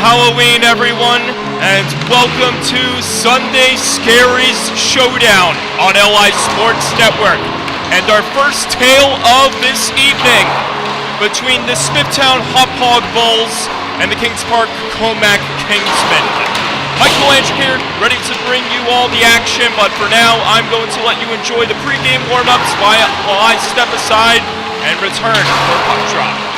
Halloween, everyone, and welcome to Sunday Scaries Showdown on LI Sports Network. And our first tale of this evening between the Smithtown Hauppauge Bulls and the Kings Park Commack Kingsmen. Michael Landry here, ready to bring you all the action, but for now, I'm going to let you enjoy the pregame warm-ups while I step aside and return for puck drop.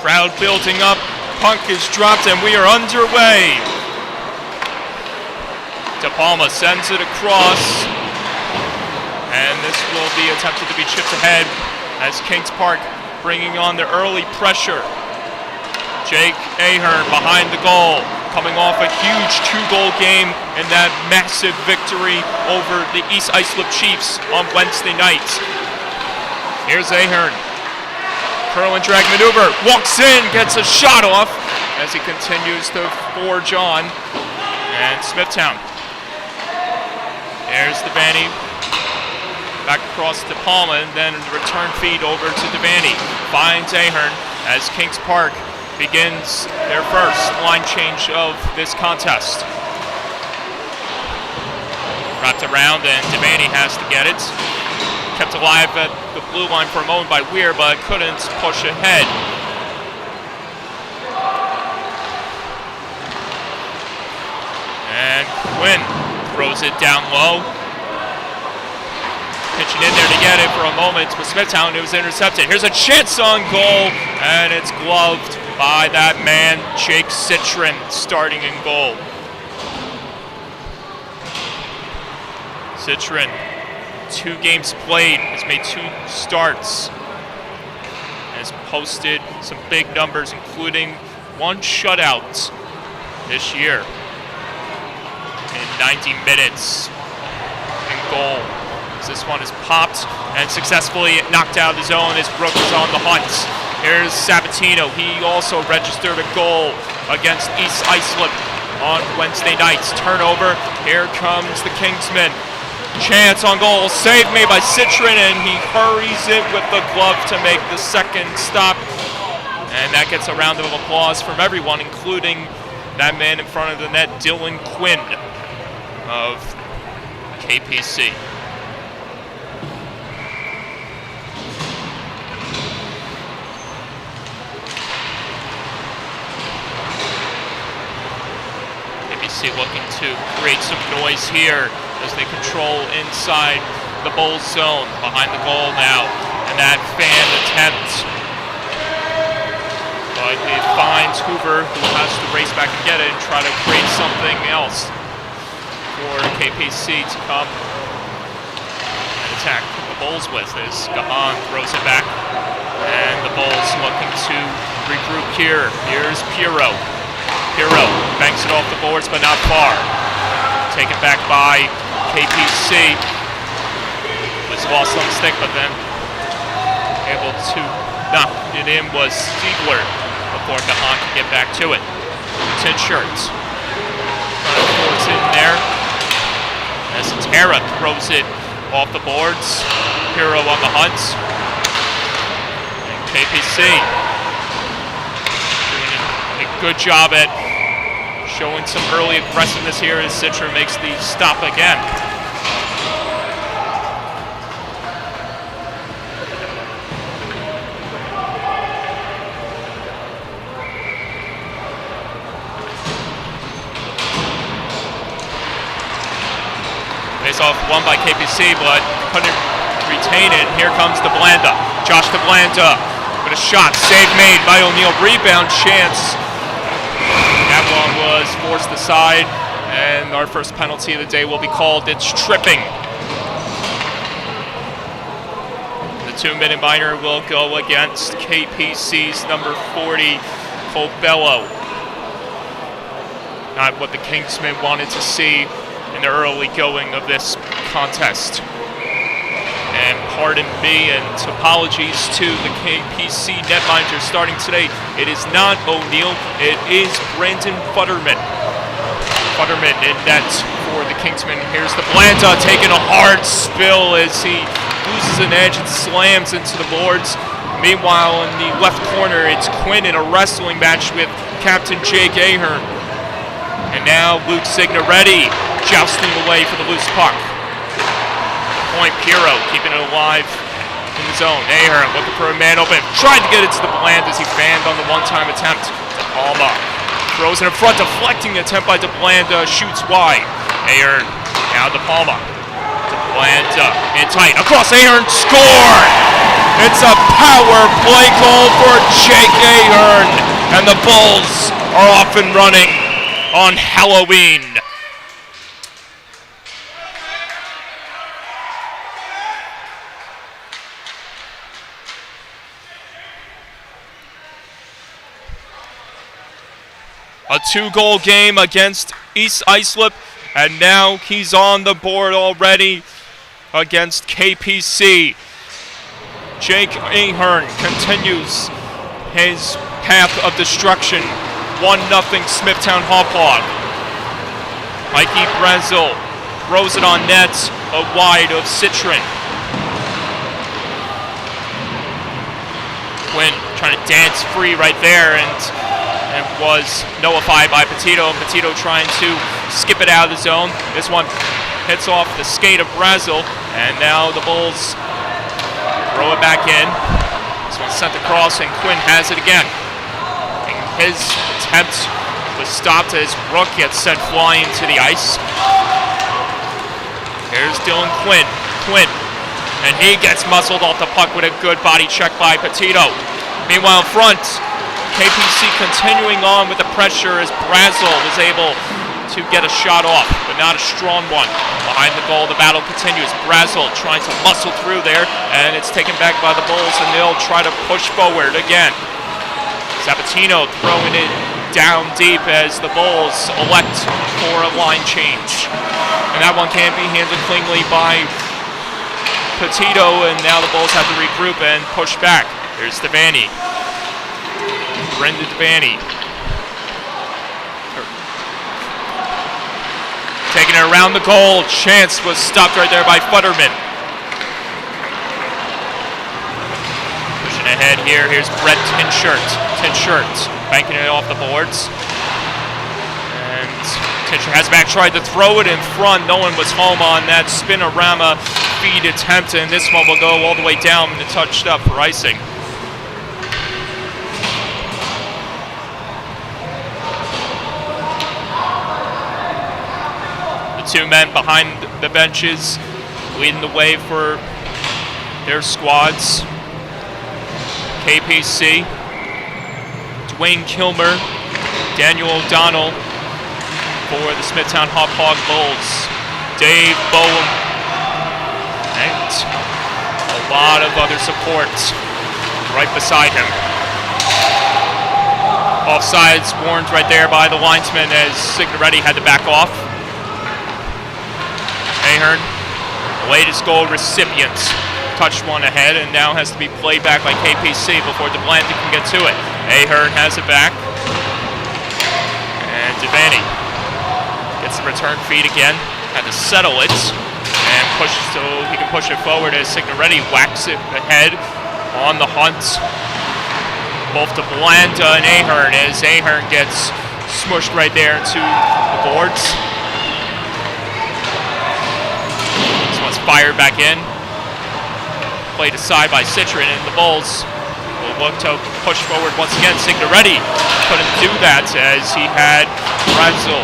Crowd building up, puck is dropped, and we are underway. De Palma sends it across. And this will be attempted to be chipped ahead as Kings Park bringing on the early pressure. Jake Ahern behind the goal, coming off a huge 2-goal game in that massive victory over the East Islip Chiefs on Wednesday night. Here's Ahern. Curl and drag maneuver, walks in, gets a shot off as he continues to forge on. And Smithtown. There's the Devaney. Back across to Palma, and then return feed over to Devaney. Finds Ahern as Kings Park begins their first line change of this contest. Wrapped around, and Devaney has to get it. Kept alive at the blue line for a moment by Weir, but couldn't push ahead. And Quinn throws it down low. Pitching in there to get it for a moment with Smithtown. It was intercepted. Here's a chance on goal, and it's gloved by that man, Jake Citron, starting in goal. Citron, 2 games played, has made 2 starts, has posted some big numbers, including 1 shutout this year in 90 minutes in goal. This one is popped and successfully knocked out of the zone as Brooks is on the hunt. Here's Sabatino. He also registered a goal against East Islip on Wednesday nights. Turnover. Here comes the Kingsmen. Chance on goal. Saved made by Citron, and he hurries it with the glove to make the second stop. And that gets a round of applause from everyone, including that man in front of the net, Dylan Quinn of KPC. Looking to create some noise here as they control inside the Bulls zone. Behind the goal now, and that fan attempt. But it finds Hoover, who has to race back and get it and try to create something else for KPC to come and attack the Bulls with as Gahan throws it back. And the Bulls looking to regroup here. Here's Piro. Piro banks it off the boards, but not far. Taken back by KPC. Was lost on the stick, but then able to knock it in was Siegler before Gahan could get back to it. Tin shirts. Force in there. As Tara throws it off the boards. Piro on the hunt. And KPC doing a good job at showing some early aggressiveness here as Citron makes the stop again. Face off won by KPC, but couldn't retain it. Here comes DeBlanda. Josh DeBlanda with a shot. Save made by O'Neill. Rebound chance. That one was forced aside, and our first penalty of the day will be called. It's tripping. The 2-minute minor will go against KPC's number 40, Cobello. Not what the Kingsmen wanted to see in the early going of this contest. And pardon me, and apologies to the KPC netminder starting today. It is not O'Neill, it is Brandon Futterman. Futterman in net for the Kingsmen. Here's the Blanda taking a hard spill as he loses an edge and slams into the boards. Meanwhile, in the left corner, it's Quinn in a wrestling match with Captain Jake Ahern. And now Luke Signoretti jousting away for the loose puck. Point Piro keeping it alive in the zone. Ahern looking for a man open. Tried to get it to the Bland as he fanned on the one-time attempt. DePalma throws it in front, deflecting the attempt by DeBlanda. Shoots wide. Ahern now DePalma. DeBlanda in tight. Across Ahern. Score! It's a power play goal for Jake Ahern. And the Bulls are off and running on Halloween. A 2-goal game against East Islip, and now he's on the board already against KPC. Jake Ahern continues his path of destruction. 1-0 Smithtown Hauppauge. Mikey Brezel throws it on net, wide of Citron. Quinn trying to dance free right there, and it was nullified by Petito. Petito trying to skip it out of the zone. This one hits off the skate of Brezel, and now the Bulls throw it back in. This one's sent across, and Quinn has it again. And his attempt was stopped as Rook gets sent flying to the ice. Here's Dylan Quinn. Quinn, and he gets muscled off the puck with a good body check by Petito. Meanwhile, in front, KPC continuing on with the pressure as Brezel was able to get a shot off, but not a strong one. Behind the goal, the battle continues. Brezel trying to muscle through there, and it's taken back by the Bulls, and they'll try to push forward again. Sabatino throwing it down deep as the Bulls elect for a line change. And that one can't be handled cleanly by Petito, and now the Bulls have to regroup and push back. Here's Devaney. Brendan Devaney. Taking it around the goal. Chance was stopped right there by Futterman. Pushing ahead here. Here's Brett Tinshirt. Banking it off the boards. And Tinshirt has back, tried to throw it in front. No one was home on that spinorama feed attempt, and this one will go all the way down and touched up for icing. Two men behind the benches leading the way for their squads. KPC, Dwayne Kilmer, Daniel O'Donnell for the Smithtown Hauppauge Bulls. Dave Bowen, and a lot of other support right beside him. Offsides warned right there by the linesman as Signoretti had to back off. Ahern, the latest goal recipient, touched one ahead and now has to be played back by KPC before DeBlanty can get to it. Ahern has it back. And Devaney gets the return feed again. Had to settle it and push so he can push it forward as Signoretti whacks it ahead on the hunt. Both DeBlanty and Ahern as Ahern gets smushed right there to the boards. Fired back in. Played aside by Citron, and the Bulls will look to push forward once again. Signoretti couldn't do that as he had Brezel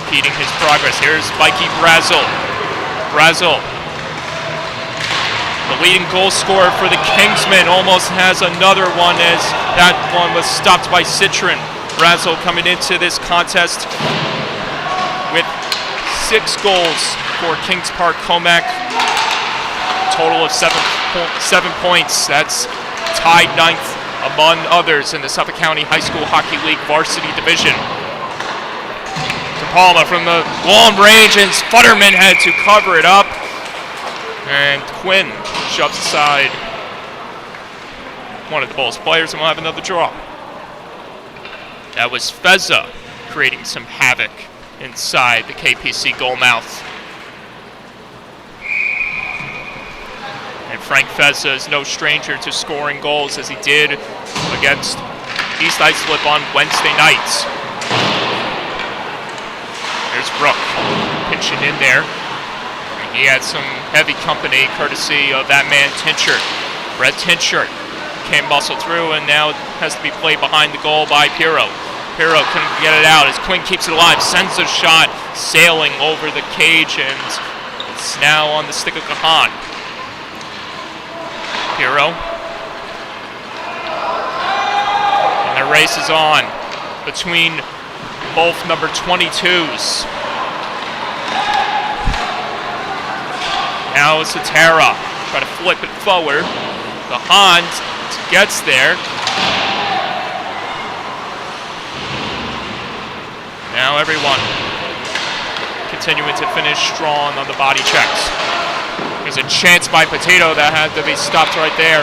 impeding his progress. Here's Mikey Brezel. The leading goal scorer for the Kingsmen almost has another one as that one was stopped by Citron. Brezel coming into this contest with 6 goals for Kings Park Commack. Total of 7 points. That's tied 9th among others in the Suffolk County High School Hockey League Varsity Division. DePalma from the long range, and Futterman had to cover it up. And Quinn shoves aside one of the Bulls players, and we'll have another draw. That was Feza creating some havoc inside the KPC goal mouth. And Frank Feza is no stranger to scoring goals, as he did against East Islip on Wednesday nights. There's Rook pinching in there. And he had some heavy company courtesy of that man Tinshirt. Brett Tinshirt came muscle through and now has to be played behind the goal by Pirro. Pirro couldn't get it out as Quinn keeps it alive, sends a shot sailing over the cage, and it's now on the stick of Kahan. Pirro. And the race is on between both number 22s. Now it's Satara. Try to flip it forward. The Hans gets there. Now everyone continuing to finish strong on the body checks. There's a chance by Potato that had to be stopped right there.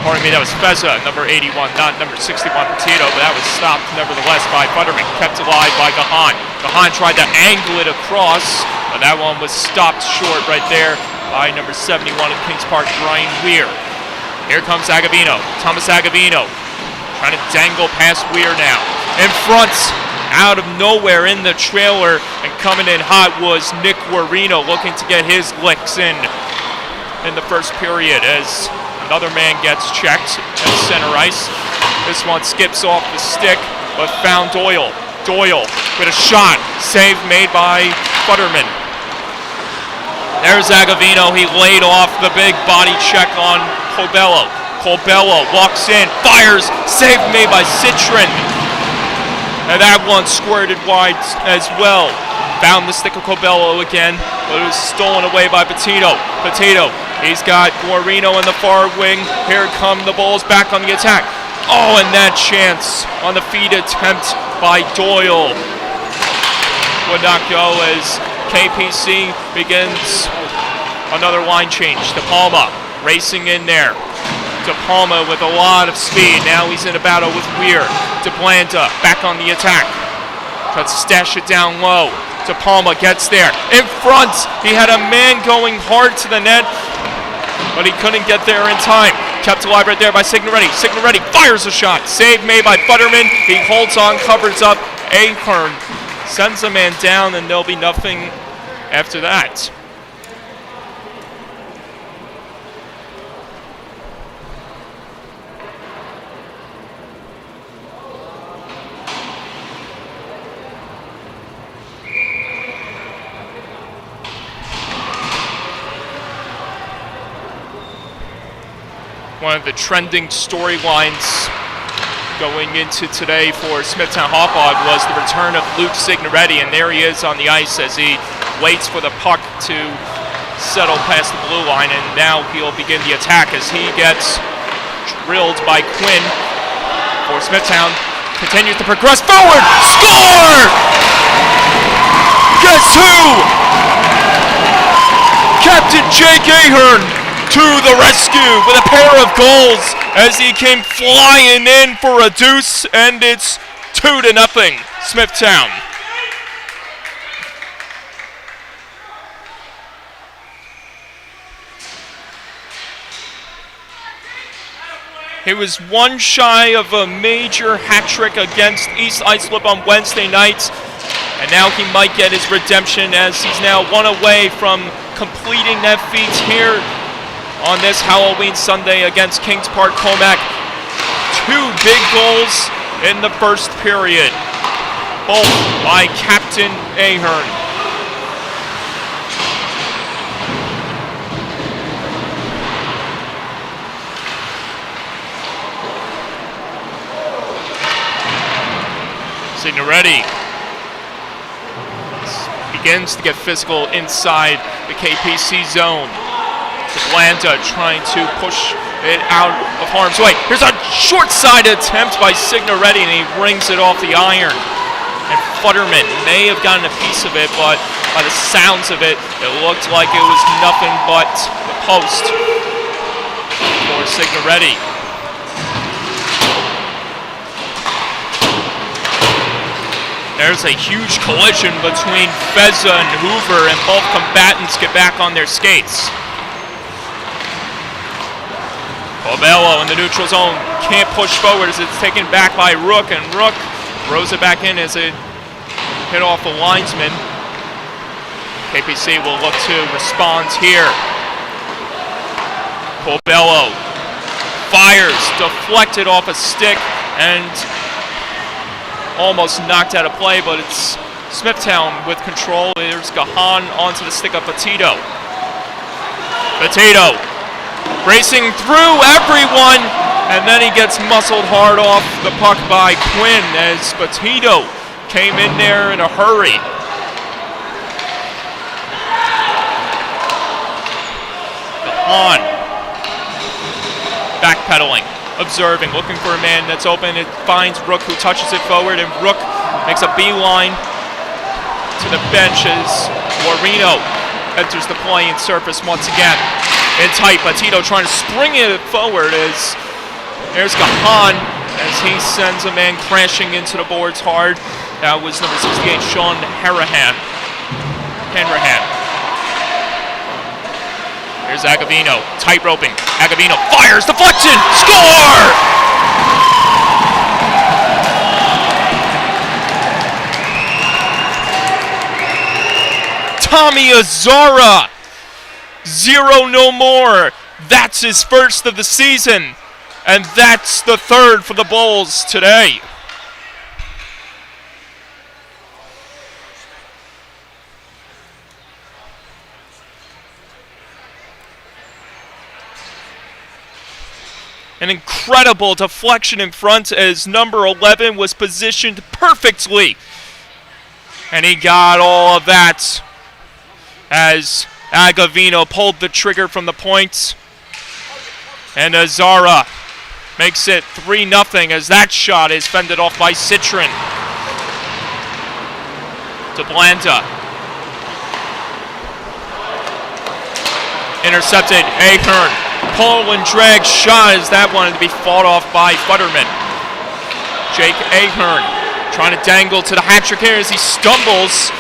Pardon me, that was Feza, number 81, not number 61 Potato, but that was stopped nevertheless by Butterman. Kept alive by Gahan. Gahan tried to angle it across, but that one was stopped short right there by number 71 of Kings Park, Brian Weir. Here comes Agavino, Thomas Agavino, trying to dangle past Weir now. In front, out of nowhere in the trailer, and coming in hot was Nick Guarino, looking to get his licks in the first period as another man gets checked at center ice. This one skips off the stick, but found Doyle. Doyle with a shot. Save made by Futterman. There's Agavino. He laid off the big body check on Cobello. Cobello walks in, fires. Save made by Citron. And that one squirted wide as well. Found the stick of Cobello again, but it was stolen away by Potato. Potato. He's got Guarino in the far wing. Here come the Bulls back on the attack. Oh, and that chance on the feed attempt by Doyle would not go as KPC begins another line change. De Palma racing in there. De Palma with a lot of speed. Now he's in a battle with Weir. De Blanda back on the attack. Tries to stash it down low. De Palma gets there. In front, he had a man going hard to the net, but he couldn't get there in time. Kept alive right there by Signoretti. Signoretti fires a shot. Save made by Butterman. He holds on, covers up. Ahern sends a man down, and there'll be nothing after that. One of the trending storylines going into today for Smithtown Hauppauge was the return of Luke Signoretti, and there he is on the ice as he waits for the puck to settle past the blue line, and now he'll begin the attack as he gets drilled by Quinn for Smithtown. Continues to progress forward. Score! Guess who? Captain Jake Ahern to the rescue with a pair of goals as he came flying in for a deuce, and it's 2-0 Smithtown. He was one shy of a major hat trick against East Islip on Wednesday night, and now he might get his redemption as he's now one away from completing that feat here on this Halloween Sunday against Kings Park Commack. 2 big goals in the first period, both by Captain Ahern. Signoretti begins to get physical inside the KPC zone. Blanda trying to push it out of harm's way. Here's a short-side attempt by Signoretti, and he rings it off the iron. And Futterman may have gotten a piece of it, but by the sounds of it, it looked like it was nothing but the post for Signoretti. There's a huge collision between Feza and Hoover, and both combatants get back on their skates. Cobello in the neutral zone can't push forward as it's taken back by Rook, and Rook throws it back in as it hit off the linesman. KPC will look to respond here. Cobello fires, deflected off a stick, and almost knocked out of play, but it's Smithtown with control. There's Gahan onto the stick of Potato. Potato racing through everyone, and then he gets muscled hard off the puck by Quinn as Potato came in there in a hurry. Gahan backpedaling, observing, looking for a man that's open. It finds Rook, who touches it forward, and Rook makes a beeline to the benches. Guarino enters the play and surface once again. In tight, Petito trying to spring it forward as there's Gahan as he sends a man crashing into the boards hard. That was number 68, Sean Hanrahan. Here's Agavino, tight roping. Agavino fires, deflection, score! Tommy Azara, 0 no more. That's his first of the season, and that's the third for the Bulls today. An incredible deflection in front as number 11 was positioned perfectly. And he got all of that as Agavino pulled the trigger from the points. And Azara makes it 3-0 as that shot is fended off by Citron. To Blanda. Intercepted, Ahern. Pull and drag shot as that wanted to be fought off by Futterman. Jake Ahern trying to dangle to the hat trick here as he stumbles,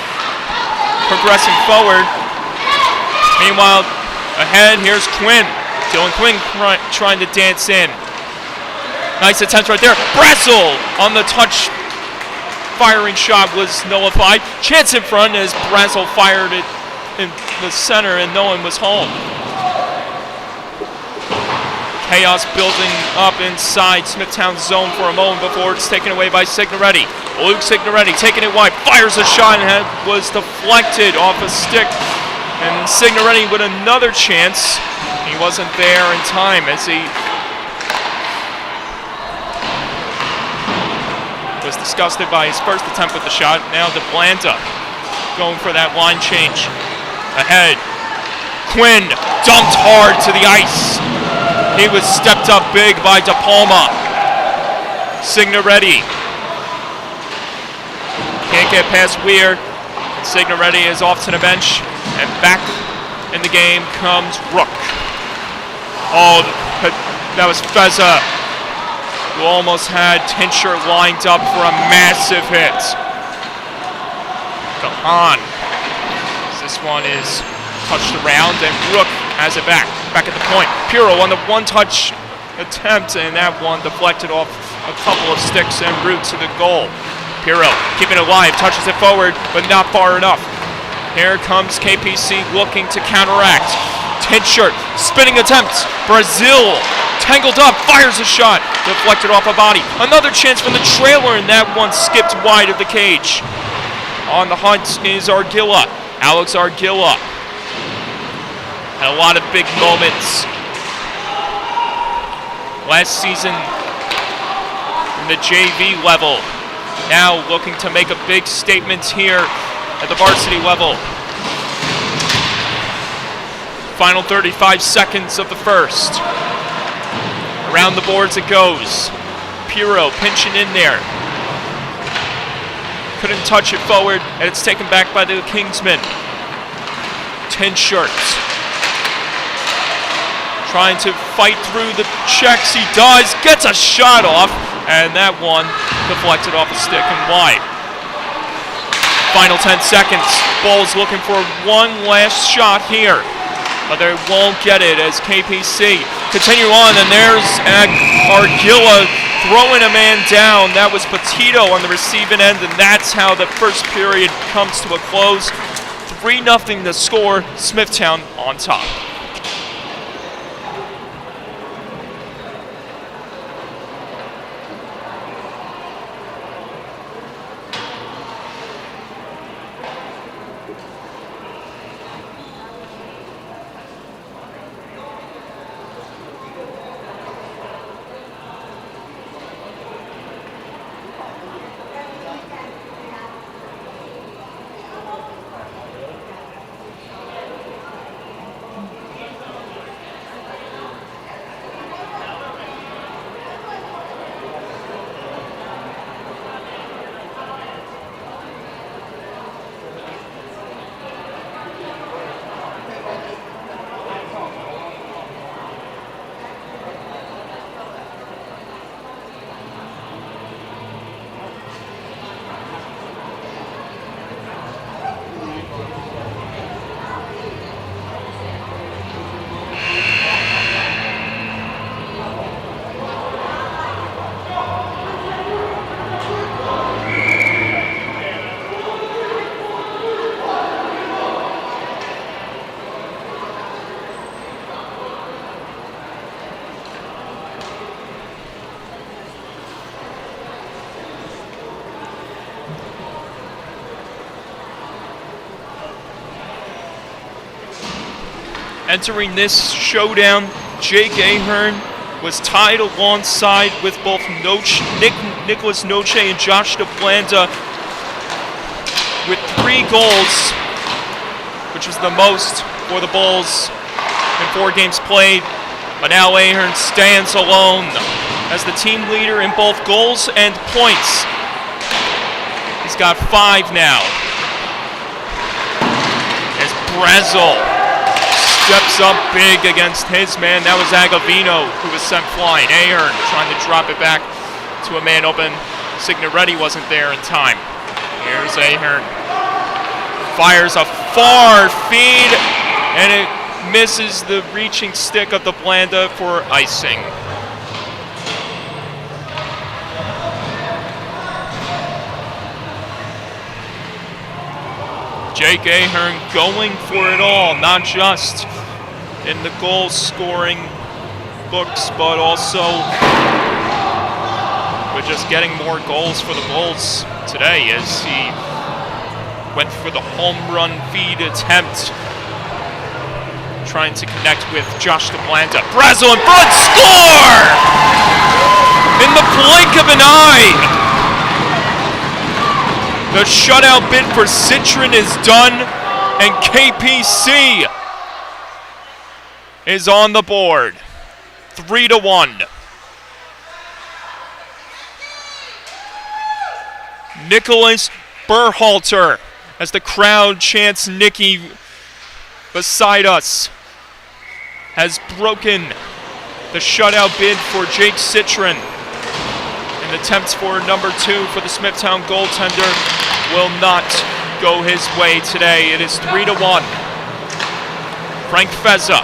progressing forward. Meanwhile, ahead, here's Quinn. Dylan Quinn trying to dance in. Nice attempt right there. Brazel on the touch. Firing shot was nullified. Chance in front as Brazel fired it in the center and no one was home. Chaos building up inside Smithtown's zone for a moment before it's taken away by Signoretti. Luke Signoretti taking it wide, fires a shot and was deflected off a stick. And Signoretti with another chance. He wasn't there in time as he was disgusted by his first attempt with the shot. Now DeBlanta going for that line change. Ahead, Quinn dumped hard to the ice. He was stepped up big by De Palma. Signoretti can't get past Weir. Signoretti is off to the bench, and back in the game comes Rook. Oh, that was Feza, who almost had Tincher lined up for a massive hit. Gahan. This one is touched around, and Rook has it back at the point. Piro on the one-touch attempt, and that one deflected off a couple of sticks en route to the goal. Piro keeping it alive, touches it forward, but not far enough. Here comes KPC looking to counteract. Tincher, spinning attempt. Brazil, tangled up, fires a shot, deflected off a body. Another chance from the trailer, and that one skipped wide of the cage. On the hunt is Argilla, Alex Argilla. Had a lot of big moments last season in the JV level. Now looking to make a big statement here at the varsity level. Final 35 seconds of the first. Around the boards it goes. Piro pinching in there. Couldn't touch it forward, and it's taken back by the Kingsmen. 10 shirts. Trying to fight through the checks. He does. Gets a shot off. And that one deflected off a stick and wide. Final 10 seconds. Bulls looking for one last shot here. But they won't get it as KPC continue on. And there's Argilla throwing a man down. That was Petito on the receiving end. And that's how the first period comes to a close. 3-0 to score. Smithtown on top. Entering this showdown, Jake Ahern was tied alongside with both Nicholas Noche and Josh DeBlanda with 3 goals, which was the most for the Bulls in 4 games played. But now Ahern stands alone as the team leader in both goals and points. He's got 5 now. As Brezel steps up big against his man. That was Agavino who was sent flying. Ahern trying to drop it back to a man open. Signoretti wasn't there in time. Here's Ahern. Fires a far feed, and it misses the reaching stick of the Blanda for icing. Jake Ahern going for it all, not just in the goal-scoring books, but also with just getting more goals for the Bulls today as he went for the home run feed attempt, trying to connect with Josh DeBlanda. Brezel in front, score! In the blink of an eye! The shutout bid for Citron is done, and KPC is on the board. 3-1. Nicholas Berhalter, as the crowd chants Nicky beside us, has broken the shutout bid for Jake Citron. And attempts for number 2 for the Smithtown goaltender will not go his way today. It is 3-1. Frank Feza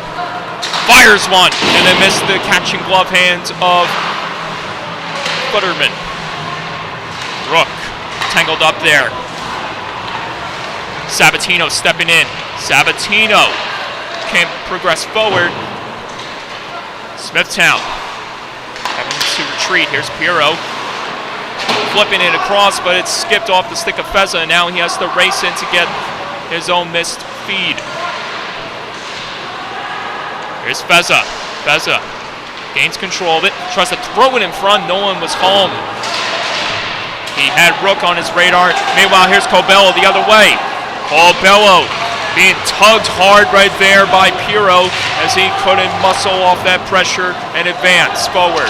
fires one and then missed the catching glove hand of Futterman. Rook tangled up there. Sabatino stepping in. Sabatino can't progress forward. Smithtown having to retreat. Here's Piro flipping it across, but it's skipped off the stick of Feza, and now he has to race in to get his own missed feed. Here's Feza. Feza gains control of it, tries to throw it in front. No one was home. He had Rook on his radar. Meanwhile, here's Cobello the other way. Cobello being tugged hard right there by Piro as he couldn't muscle off that pressure and advance forward.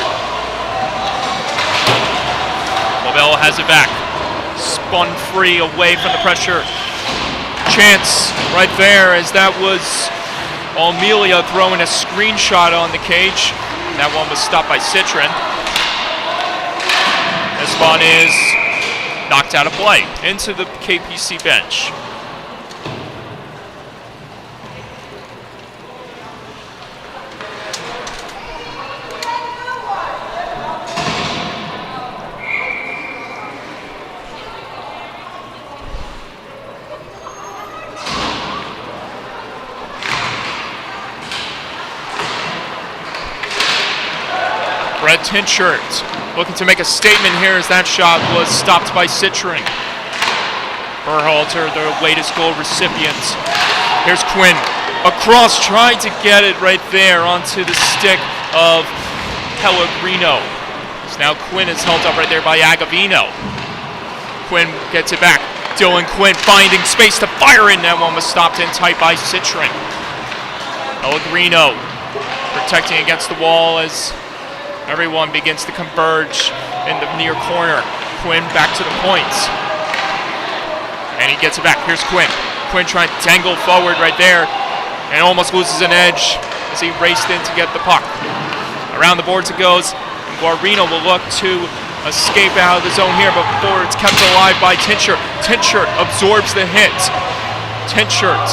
Cobello has it back. Spun free away from the pressure. Chance right there as that was Amelia throwing a screenshot on the cage. That one was stopped by Citron. This one is knocked out of play into the KPC bench. Brett Tinchert looking to make a statement here as that shot was stopped by Citron. Berhalter, their latest goal recipient. Here's Quinn across, trying to get it right there onto the stick of Pellegrino. So now Quinn is held up right there by Agavino. Quinn gets it back. Dylan Quinn finding space to fire in. That one was stopped in tight by Citron. Pellegrino protecting against the wall as everyone begins to converge in the near corner. Quinn back to the points. And he gets it back. Here's Quinn. Quinn trying to tangle forward right there and almost loses an edge as he raced in to get the puck. Around the boards it goes. And Guarino will look to escape out of the zone here before it's kept alive by Tinchert. Tinchert absorbs the hit. Tinchert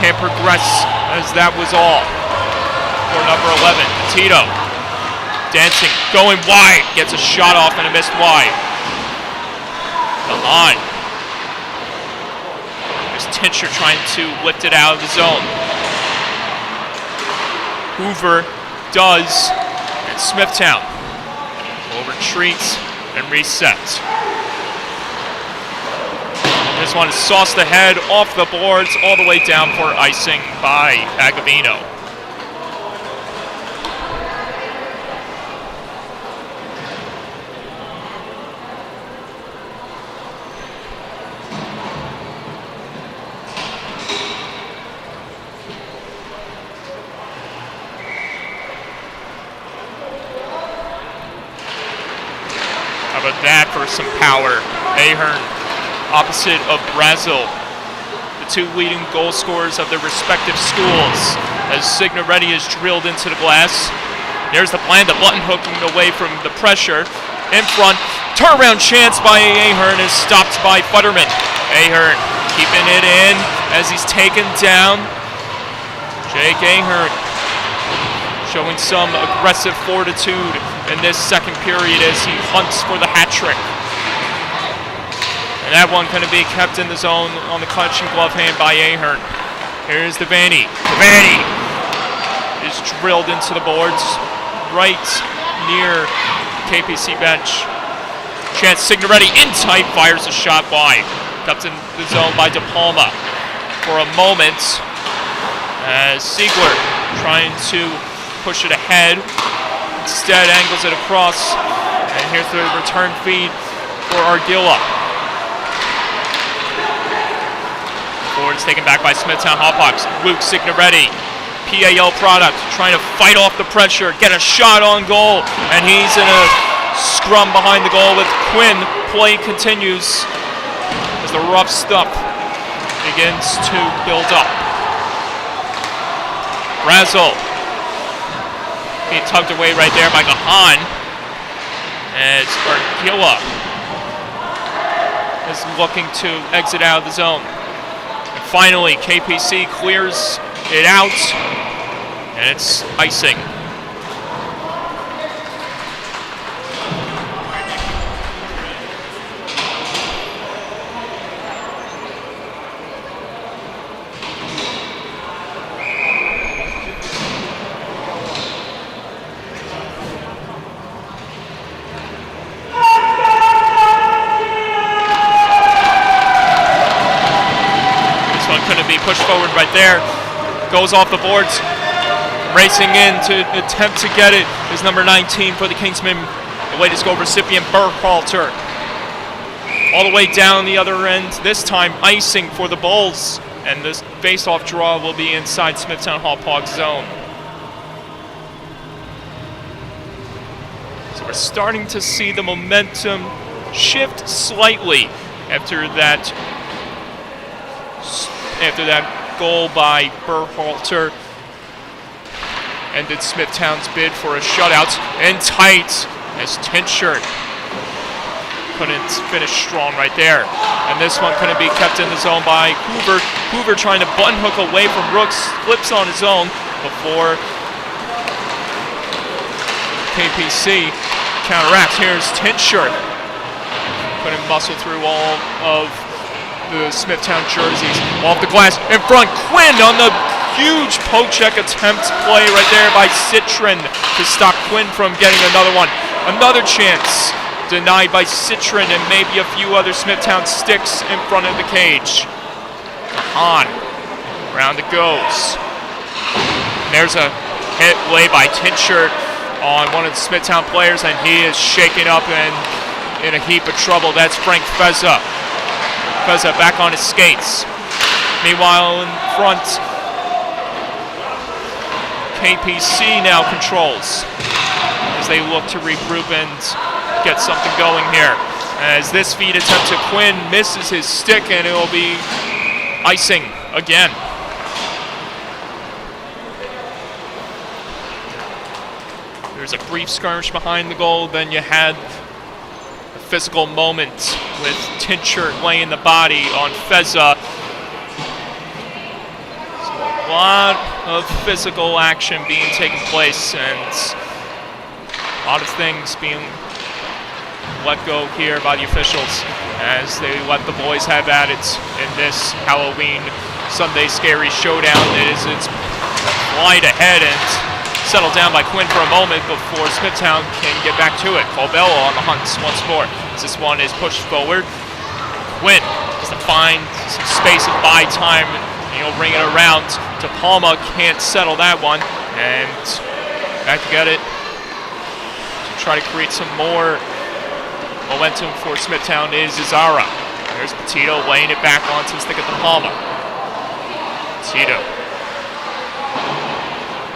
can't progress as that was all for number 11, Tito. Dancing, going wide, gets a shot off and a missed wide. The line. There's Tincher trying to lift it out of the zone. Hoover does, and Smithtown will retreat and reset. This one is sauced ahead off the boards all the way down for icing by Agavino. How about that for some power? Ahern, opposite of Brazil, the two leading goal scorers of their respective schools, as Signoretti is drilled into the glass. There's the plan, the button hooking away from the pressure. In front, turnaround chance by Ahern is stopped by Futterman. Ahern keeping it in as he's taken down. Jake Ahern showing some aggressive fortitude in this second period as he hunts for the hat trick. And that one going to be kept in the zone on the clutch and glove hand by Ahern. Here's Devaney. Devaney is drilled into the boards right near KPC bench. Chance Signoretti in tight, fires a shot wide. Kept in the zone by De Palma for a moment as Siegler trying to push it ahead. Instead angles it across, and here's the return feed for Ardila. Forward's taken back by Smithtown Hauppauge. Luke Signoretti, PAL product, trying to fight off the pressure, get a shot on goal, and he's in a scrum behind the goal with Quinn. Play continues as the rough stuff begins to build up. Brazil being tugged away right there by Gahan, as Ardila is looking to exit out of the zone. And finally, KPC clears it out, and it's icing. Pushed forward right there, goes off the boards, racing in to attempt to get it is number 19 for the Kingsmen, the latest goal recipient Berhalter. All the way down the other end, this time icing for the Bulls, and this face-off draw will be inside Smithtown Hauppauge zone. So we're starting to see the momentum shift slightly after that goal by Berhalter ended Smithtown's bid for a shutout. And tight as Tinshirt couldn't finish strong right there. And this one couldn't be kept in the zone by Hoover. Hoover trying to button hook away from Rooks, flips on his own before KPC counteracts. Here's Tinshirt. Couldn't muscle through all of the Smithtown jerseys. Off the glass, in front, Quinn on the huge poke check attempt play right there by Citron to stop Quinn from getting another one. Another chance denied by Citron and maybe a few other Smithtown sticks in front of the cage. On, round it goes. And there's a hit play by Tinshirt on one of the Smithtown players, and he is shaken up and in a heap of trouble. That's Frank Feza. Feza back on his skates. Meanwhile, in front, KPC now controls as they look to regroup and get something going here. As this feed attempt to Quinn misses his stick, and it will be icing again. There's a brief skirmish behind the goal, then you had physical moment with Tinshirt laying the body on Feza. So a lot of physical action being taken place and a lot of things being let go here by the officials as they let the boys have at it in this Halloween Sunday Scary Showdown. It's wide ahead and settled down by Quinn for a moment before Smithtown can get back to it. Colbello on the hunt once more. As this one is pushed forward. Quinn is the find some space and buy time. He'll ring it around. De Palma can't settle that one. And back to get it. To try to create some more momentum for Smithtown is Izara. There's Petito laying it back onto the stick of De Palma. Petito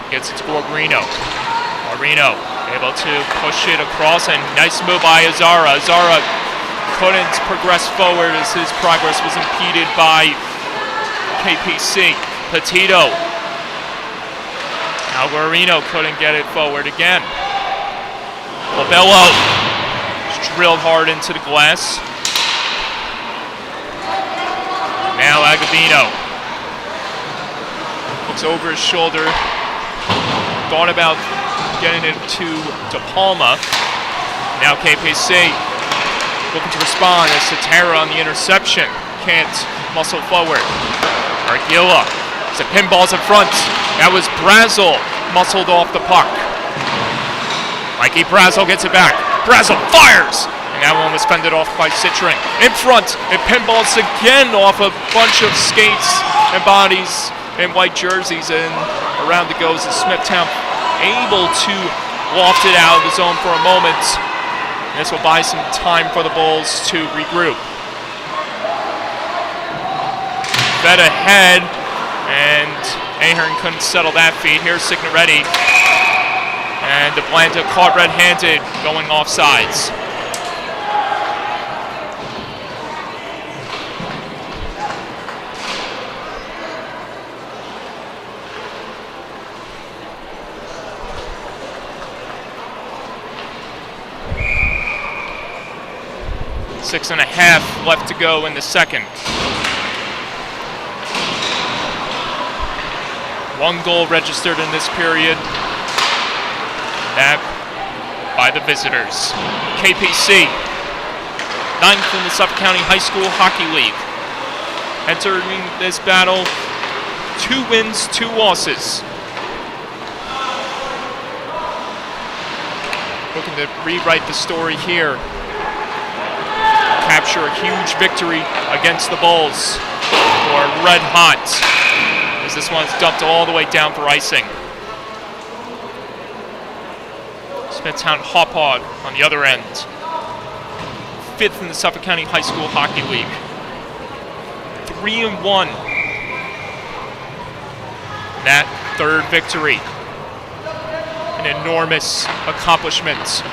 gets it to Guarino. Guarino able to push it across, and nice move by Izara. Izara couldn't progress forward as his progress was impeded by KPC. Petito. Now Guarino couldn't get it forward again. Labello drilled hard into the glass. Now Agavino looks over his shoulder. Thought about getting it to De Palma. Now KPC looking to respond as Satara on the interception. Can't muscle forward. Arguilla. Some pinballs in front. That was Brazel muscled off the puck. Mikey Brazel gets it back. Brazel fires! And that one was fended off by Citroen. In front, it pinballs again off a bunch of skates and bodies in white jerseys, and around it goes as Smithtown able to loft it out of the zone for a moment. And this will buy some time for the Bulls to regroup. Fed ahead, and Ahern couldn't settle that feed. Here's Signoretti. And DeBlanda caught red-handed, going offsides. Six and a half left to go in the second. One goal registered in this period. That by the visitors. KPC, 9th in the Suffolk County High School Hockey League. Entering this battle, 2 wins, 2 losses. Looking to rewrite the story here. Capture a huge victory against the Bulls, who are red hot, as this one's dumped all the way down for icing. Smithtown Hauppauge on the other end, 5th in the Suffolk County High School Hockey League. 3-1. That third victory, an enormous accomplishment.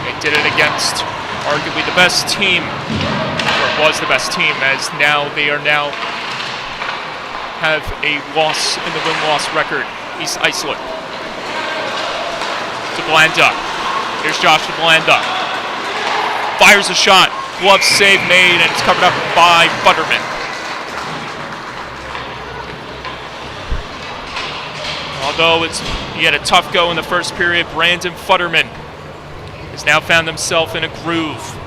They did it against arguably the best team, or was the best team, as now they are have a loss in the win-loss record, East Islip. DeBlanda. Here's Josh DeBlanda. Fires a shot. Glove save made, and it's covered up by Futterman. Although he had a tough go in the first period, Brandon Futterman has now found himself in a groove,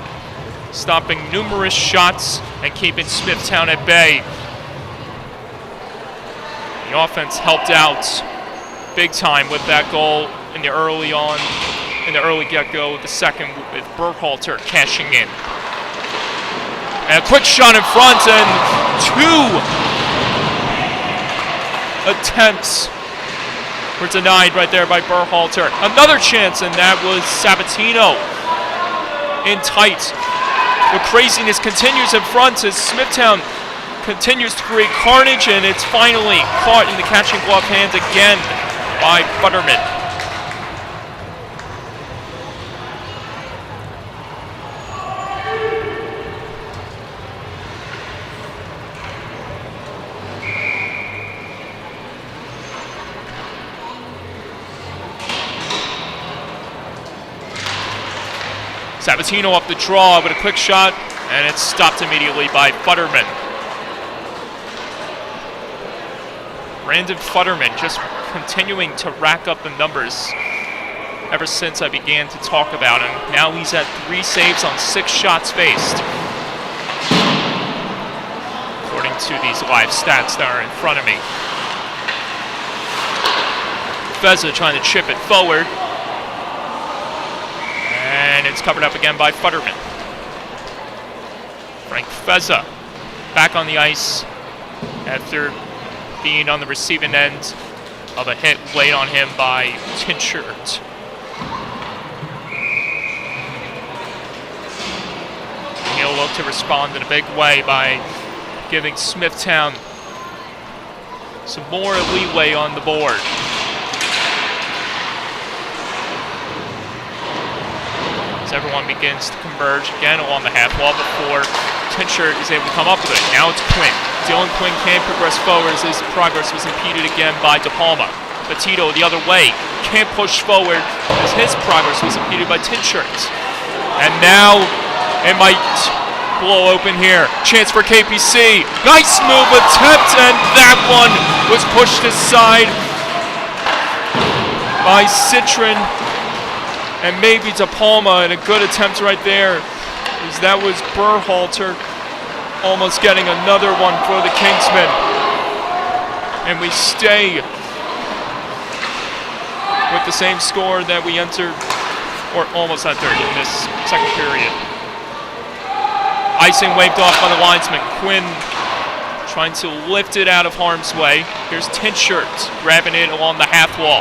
stopping numerous shots and keeping Smithtown at bay. The offense helped out big time with that goal in the early get-go with the second, with Burkhalter cashing in. And a quick shot in front, and 2 attempts were denied right there by Burkhalter. Another chance, and that was Sabatino in tight. The craziness continues in front as Smithtown continues to create carnage, and it's finally caught in the catching glove hands again by Futterman. Sabatino up the draw with a quick shot, and it's stopped immediately by Futterman. Brandon Futterman just continuing to rack up the numbers ever since I began to talk about him. Now he's at 3 saves on 6 shots faced, according to these live stats that are in front of me. Feza trying to chip it forward. And it's covered up again by Futterman. Frank Feza back on the ice after being on the receiving end of a hit laid on him by Tinshirt. He'll look to respond in a big way by giving Smithtown some more leeway on the board. As everyone begins to converge again along the half wall before Tinshirt is able to come up with it. Now it's Quinn. Dylan Quinn can't progress forward as his progress was impeded again by De Palma. Petito the other way, can't push forward as his progress was impeded by Tinshirt. And now it might blow open here. Chance for KPC. Nice move attempt, and that one was pushed aside by Citron. And maybe De Palma, and a good attempt right there, as that was Berhalter almost getting another one for the Kingsmen. And we stay with the same score that we entered, or almost entered, in this second period. Icing waved off by the linesman. Quinn trying to lift it out of harm's way. Here's Tinshirt grabbing it along the half wall.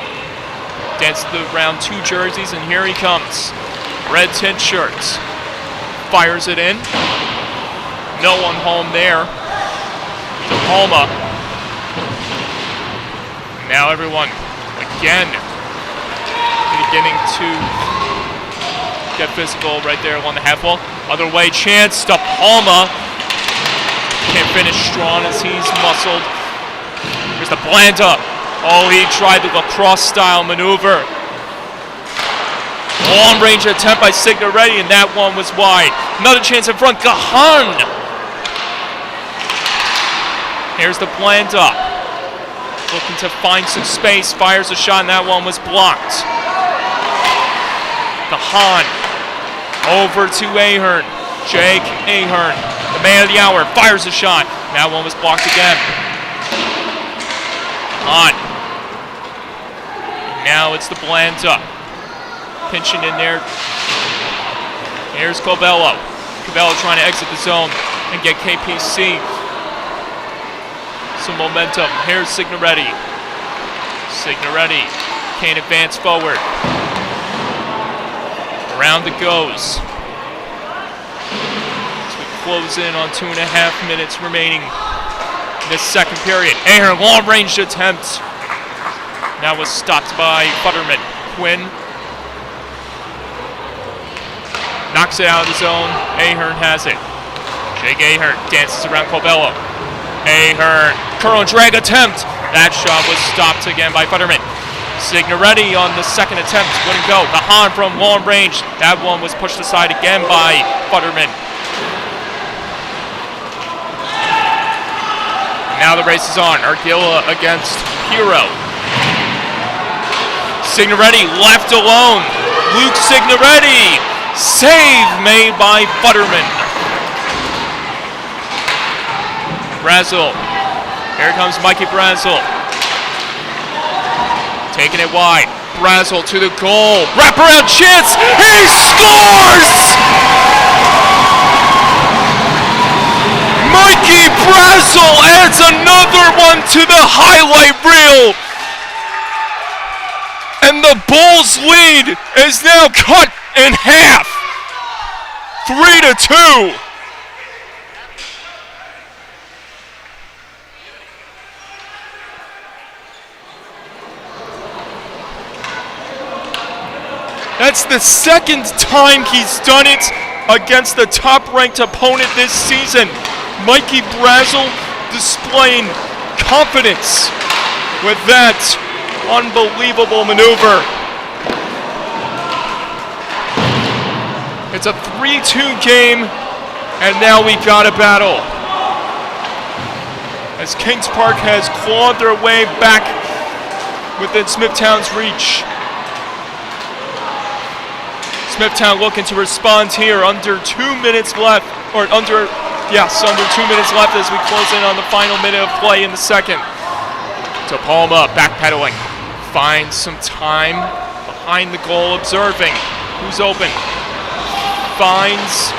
Dances around two jerseys, and here he comes. Red Tinshirt fires it in. No one home there. De Palma. Now everyone again beginning to get physical right there along the half wall. Other way, chance. De Palma can't finish strong as he's muscled. Here's the Blanda. Oh, he tried the lacrosse-style maneuver. Long-range attempt by Signoretti, and that one was wide. Another chance in front. Gahan. Here's the Blanda. Looking to find some space. Fires a shot, and that one was blocked. Gahan. Over to Ahern. Jake Ahern, the man of the hour, fires a shot. That one was blocked again. On. Now it's the Blanda. Pinching in there. Here's Cobello. Cobello trying to exit the zone and get KPC some momentum. Here's Signoretti. Signoretti can't advance forward. Around it goes. As we close in on 2.5 minutes remaining in this second period. Ahern, long-range attempt. That was stopped by Futterman. Quinn knocks it out of the zone. Ahern has it. Jake Ahern dances around Cobello. Ahern, curl and drag attempt. That shot was stopped again by Futterman. Signoretti on the second attempt wouldn't go. Gahan from long range. That one was pushed aside again by Futterman. Now the race is on. Argilla against Hero. Signoretti left alone. Luke Signoretti. Save made by Futterman. Brazel. Here comes Mikey Brazel. Taking it wide. Brazel to the goal. Wraparound chance. He scores! Mikey Brazel adds another one to the highlight reel. And the Bulls' lead is now cut in half. 3-2. That's the second time he's done it against the top-ranked opponent this season. Mikey Brazel displaying confidence with that unbelievable maneuver. It's a 3-2 game, and now we got a battle. As Kings Park has clawed their way back within Smithtown's reach. Smithtown looking to respond here under 2 minutes left, or under 2 minutes left as we close in on the final minute of play in the second. De Palma backpedaling, finds some time behind the goal, observing who's open. Finds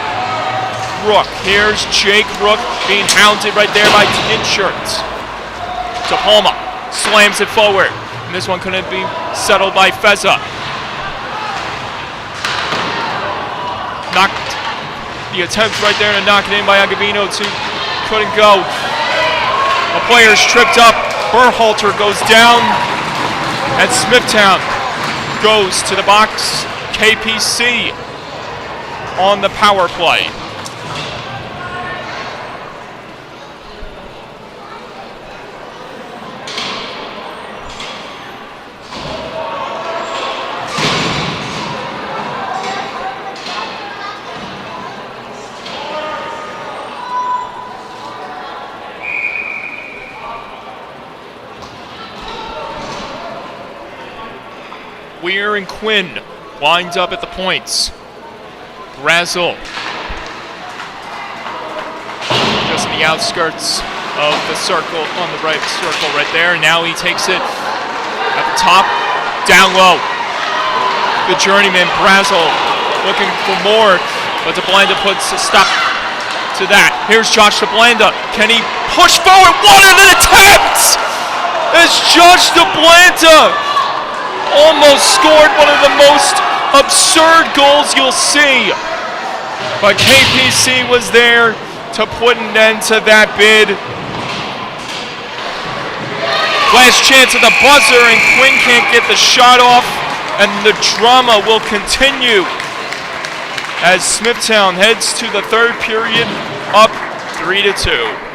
Rook. Here's Jake Rook being hounded right there by Tinshirt. To Palma. Slams it forward. And this one couldn't be settled by Feza. Knocked the attempt right there to knock it in by Agavino couldn't go. A player's tripped up. Berhalter goes down. And Smithtown goes to the box. KPC on the power play. Weir and Quinn winds up at the points. Brazel just in the outskirts of the circle, on the right circle right there. Now he takes it at the top, down low. The journeyman Brazel looking for more, but DeBlanda puts a stop to that. Here's Josh DeBlanda. Can he push forward? What an attempt! As Josh DeBlanda almost scored one of the most absurd goals you'll see. But KPC was there to put an end to that bid. Last chance at the buzzer, and Quinn can't get the shot off, and the drama will continue as Smithtown heads to the third period up 3-2.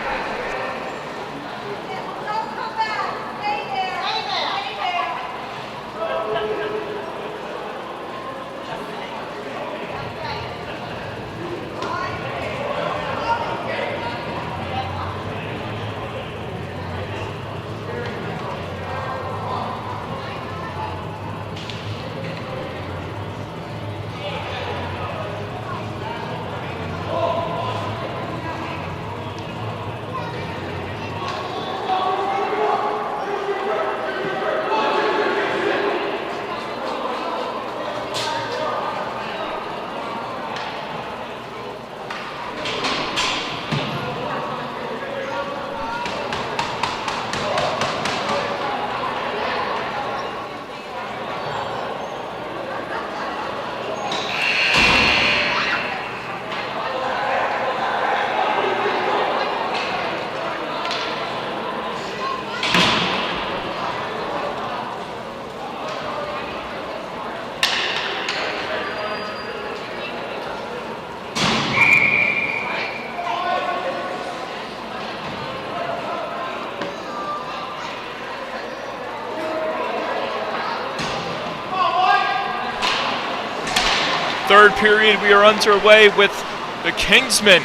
Third period, we are underway with the Kingsmen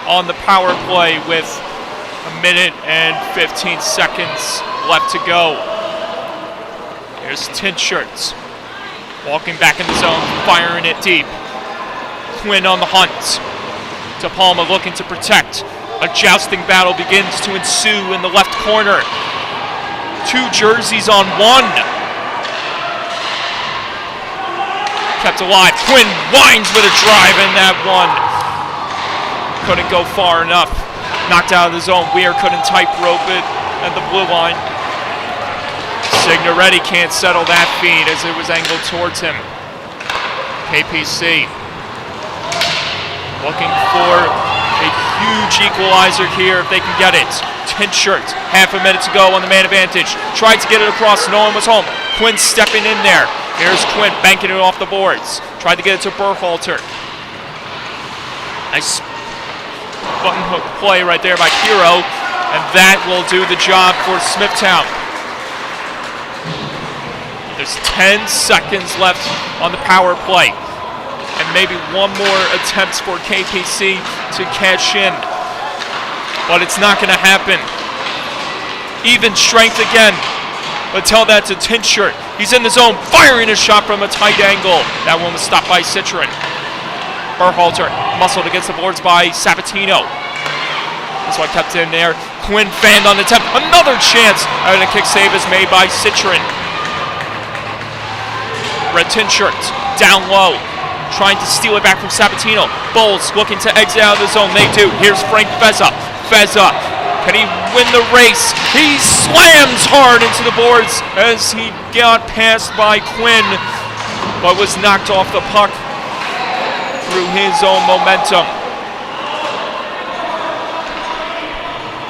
on the power play with 1 minute and 15 seconds left to go. Here's Tinshirts walking back in the zone, firing it deep. Quinn on the hunt. De Palma looking to protect. A jousting battle begins to ensue in the left corner. Two jerseys on one. Kept alive. Quinn winds with a drive, and that one couldn't go far enough. Knocked out of the zone. Weir couldn't tightrope it at the blue line. Signoretti can't settle that feed as it was angled towards him. KPC looking for a huge equalizer here if they can get it. Tinshirt, half a minute to go on the man advantage. Tried to get it across, no one was home. Quinn stepping in there. Here's Quinn banking it off the boards. Tried to get it to Berhalter. Nice button hook play right there by Hero, and that will do the job for Smithtown. There's 10 seconds left on the power play, and maybe one more attempt for KPC to cash in, but it's not going to happen. Even strength again, but tell that to Tinshirt. He's in the zone, firing a shot from a tight angle. That one was stopped by Citron. Berhalter muscled against the boards by Sabatino. This one kept in there. Quinn fanned on the attempt. Another chance, and a kick save is made by Citron. Red Tinshirt down low. trying to steal it back from Sabatino. Bulls looking to exit out of the zone. They do. Here's Frank Feza. Feza, can he win the race? He slams hard into the boards as he got passed by Quinn, but was knocked off the puck through his own momentum.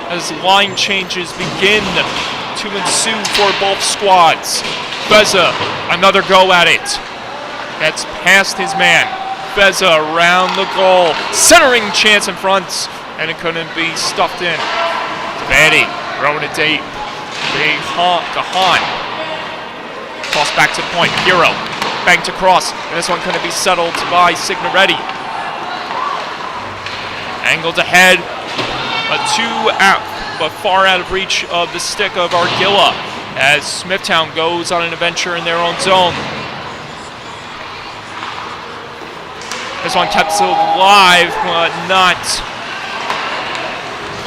As line changes begin to ensue for both squads. Feza, another go at it. That's past his man. Feza around the goal. Centering chance in front, and it couldn't be stuffed in. Vandy throwing it deep. Gahan. Cross back to the point. Hero banked across, and this one couldn't be settled by Signoretti. Angled ahead. A 2 out, but far out of reach of the stick of Argilla as Smithtown goes on an adventure in their own zone. This one kept alive, but not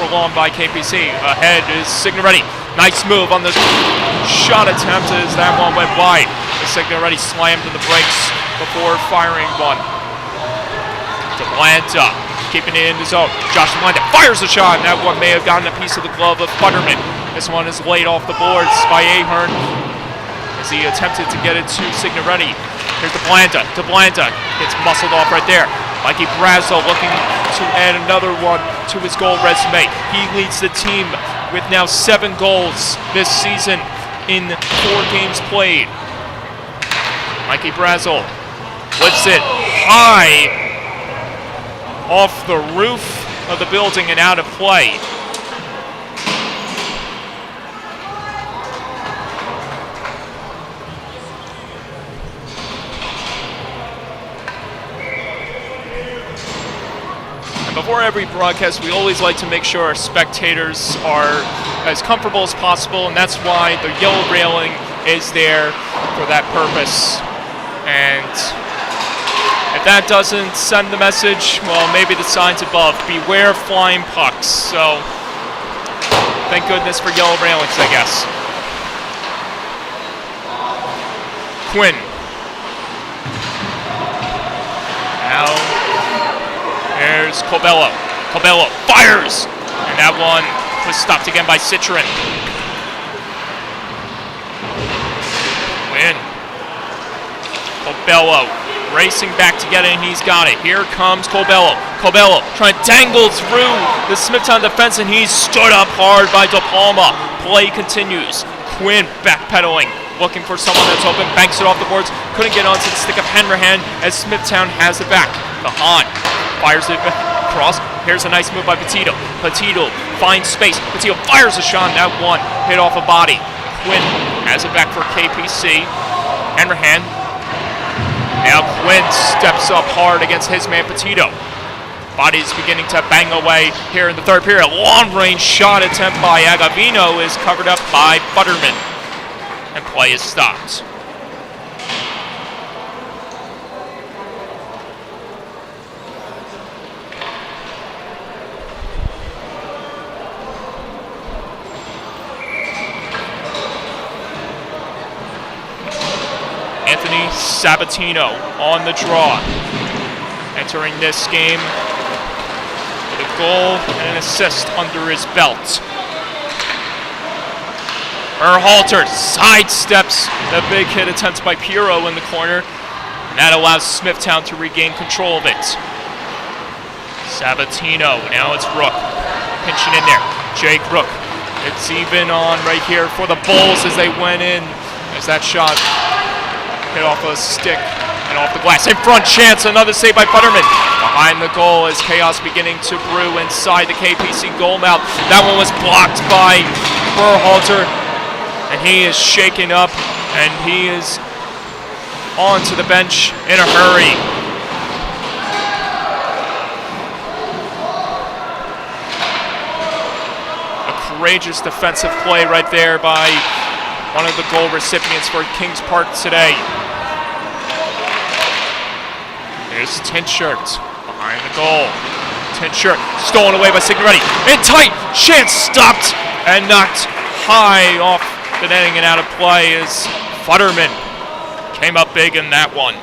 for long by KPC. Ahead is Signoretti. Nice move on the shot attempt as that one went wide. Signoretti slammed to the brakes before firing one. DeBlanta keeping it in the zone. Josh DeBlanta fires a shot, and that one may have gotten a piece of the glove of Futterman. This one is laid off the boards by Ahern as he attempted to get it to Signoretti. Here's DeBlanta. DeBlanta gets muscled off right there. Mikey Brazo looking to add another one to his goal resume. He leads the team with now 7 goals this season in 4 games played. Mikey Brazo lifts it high off the roof of the building and out of play. And before every broadcast, we always like to make sure our spectators are as comfortable as possible, and that's why the yellow railing is there for that purpose. And if that doesn't send the message, well, maybe the signs above. Beware flying pucks. So, thank goodness for yellow railings, I guess. Quinn. Now, there's Cobello. Cobello fires! And that one was stopped again by Citron. Quinn. Cobello. Racing back to get it, and he's got it. Here comes Cobello. Cobello trying to dangle through the Smithtown defense, and he's stood up hard by De Palma. Play continues. Quinn backpedaling, looking for someone that's open, banks it off the boards. Couldn't get onto the stick of Hanrahan as Smithtown has it back. Gahan fires it across. Here's a nice move by Petito. Petito finds space. Petito fires a shot, and that one hit off a body. Quinn has it back for KPC. Hanrahan. Now Quinn steps up hard against his man Petito. Body's beginning to bang away here in the third period. Long-range shot attempt by Agavino is covered up by Butterman. And play is stopped. Anthony Sabatino on the draw. Entering this game with a goal and an assist under his belt. Berhalter sidesteps the big hit attempt by Piero in the corner, and that allows Smithtown to regain control of it. Sabatino, now it's Rook, pinching in there. Jake Rook, it's even on right here for the Bulls as they went in, as that shot hit off a stick and off the glass. In front chance, another save by Butterman. Behind the goal is chaos beginning to brew inside the KPC goal mouth. That one was blocked by Berhalter, and he is shaken up, and he is onto the bench in a hurry. A courageous defensive play right there by one of the goal recipients for Kings Park today. Here's Tinshirt behind the goal. Tinshirt stolen away by Signoretti. In tight, chance stopped and knocked high off the netting and out of play as Futterman came up big in that one.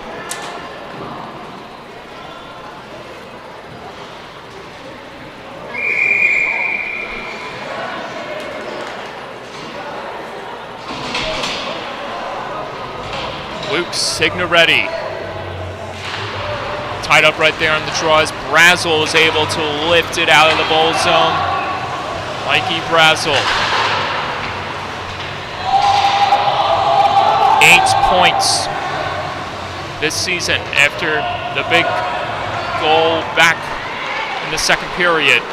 Signoretti. Tied up right there on the draws. Brazel is able to lift it out of the bowl zone. Mikey Brazel. 8 points this season after the big goal back in the second period.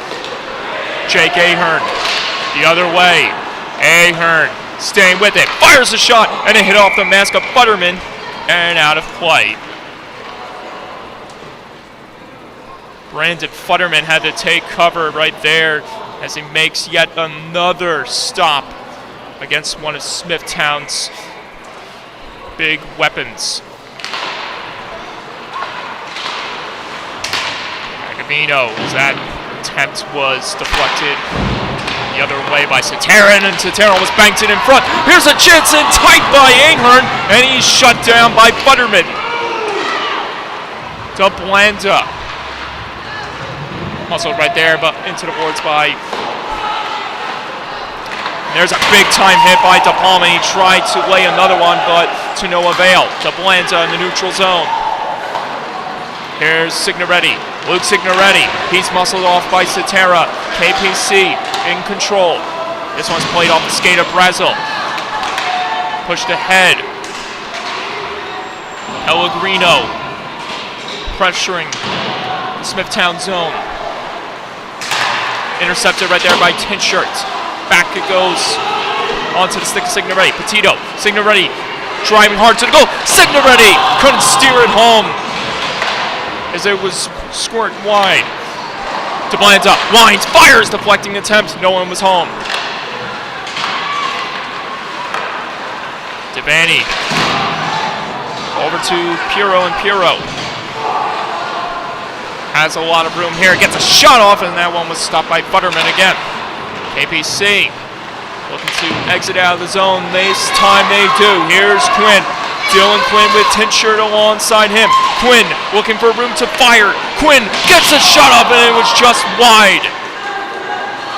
Jake Ahern the other way. Ahern staying with it. Fires a shot and it hit off the mask of Futterman and out of play. Brandon Futterman had to take cover right there as he makes yet another stop against one of Smithtown's big weapons. Agavino, that attempt was deflected the other way by Sataran, and Sataran was banked in front. Here's a chance in tight by Ahern, and he's shut down by Futterman. DeBlanda. Muscled right there, but into the boards by... There's a big-time hit by De Palma. He tried to lay another one, but to no avail. DeBlanda in the neutral zone. Here's Signoretti. Luke Signoretti. He's muscled off by Cetera. KPC in control. This one's played off the skate of Brazel. Pushed ahead. Pellegrino pressuring the Smithtown zone. Intercepted right there by Tinshirt. Back it goes onto the stick of Signoretti. Petito. Signoretti driving hard to the goal. Signoretti couldn't steer it home as it was squirt wide. DeBlanda winds, fires, deflecting attempt. No one was home. Devaney over to Piro, and Piro has a lot of room here. Gets a shot off, and that one was stopped by Futterman again. KPC looking to exit out of the zone. This time they do. Here's Quinn. Dylan Quinn with Tinshirt alongside him. Quinn looking for room to fire. Quinn gets a shot up, and it was just wide.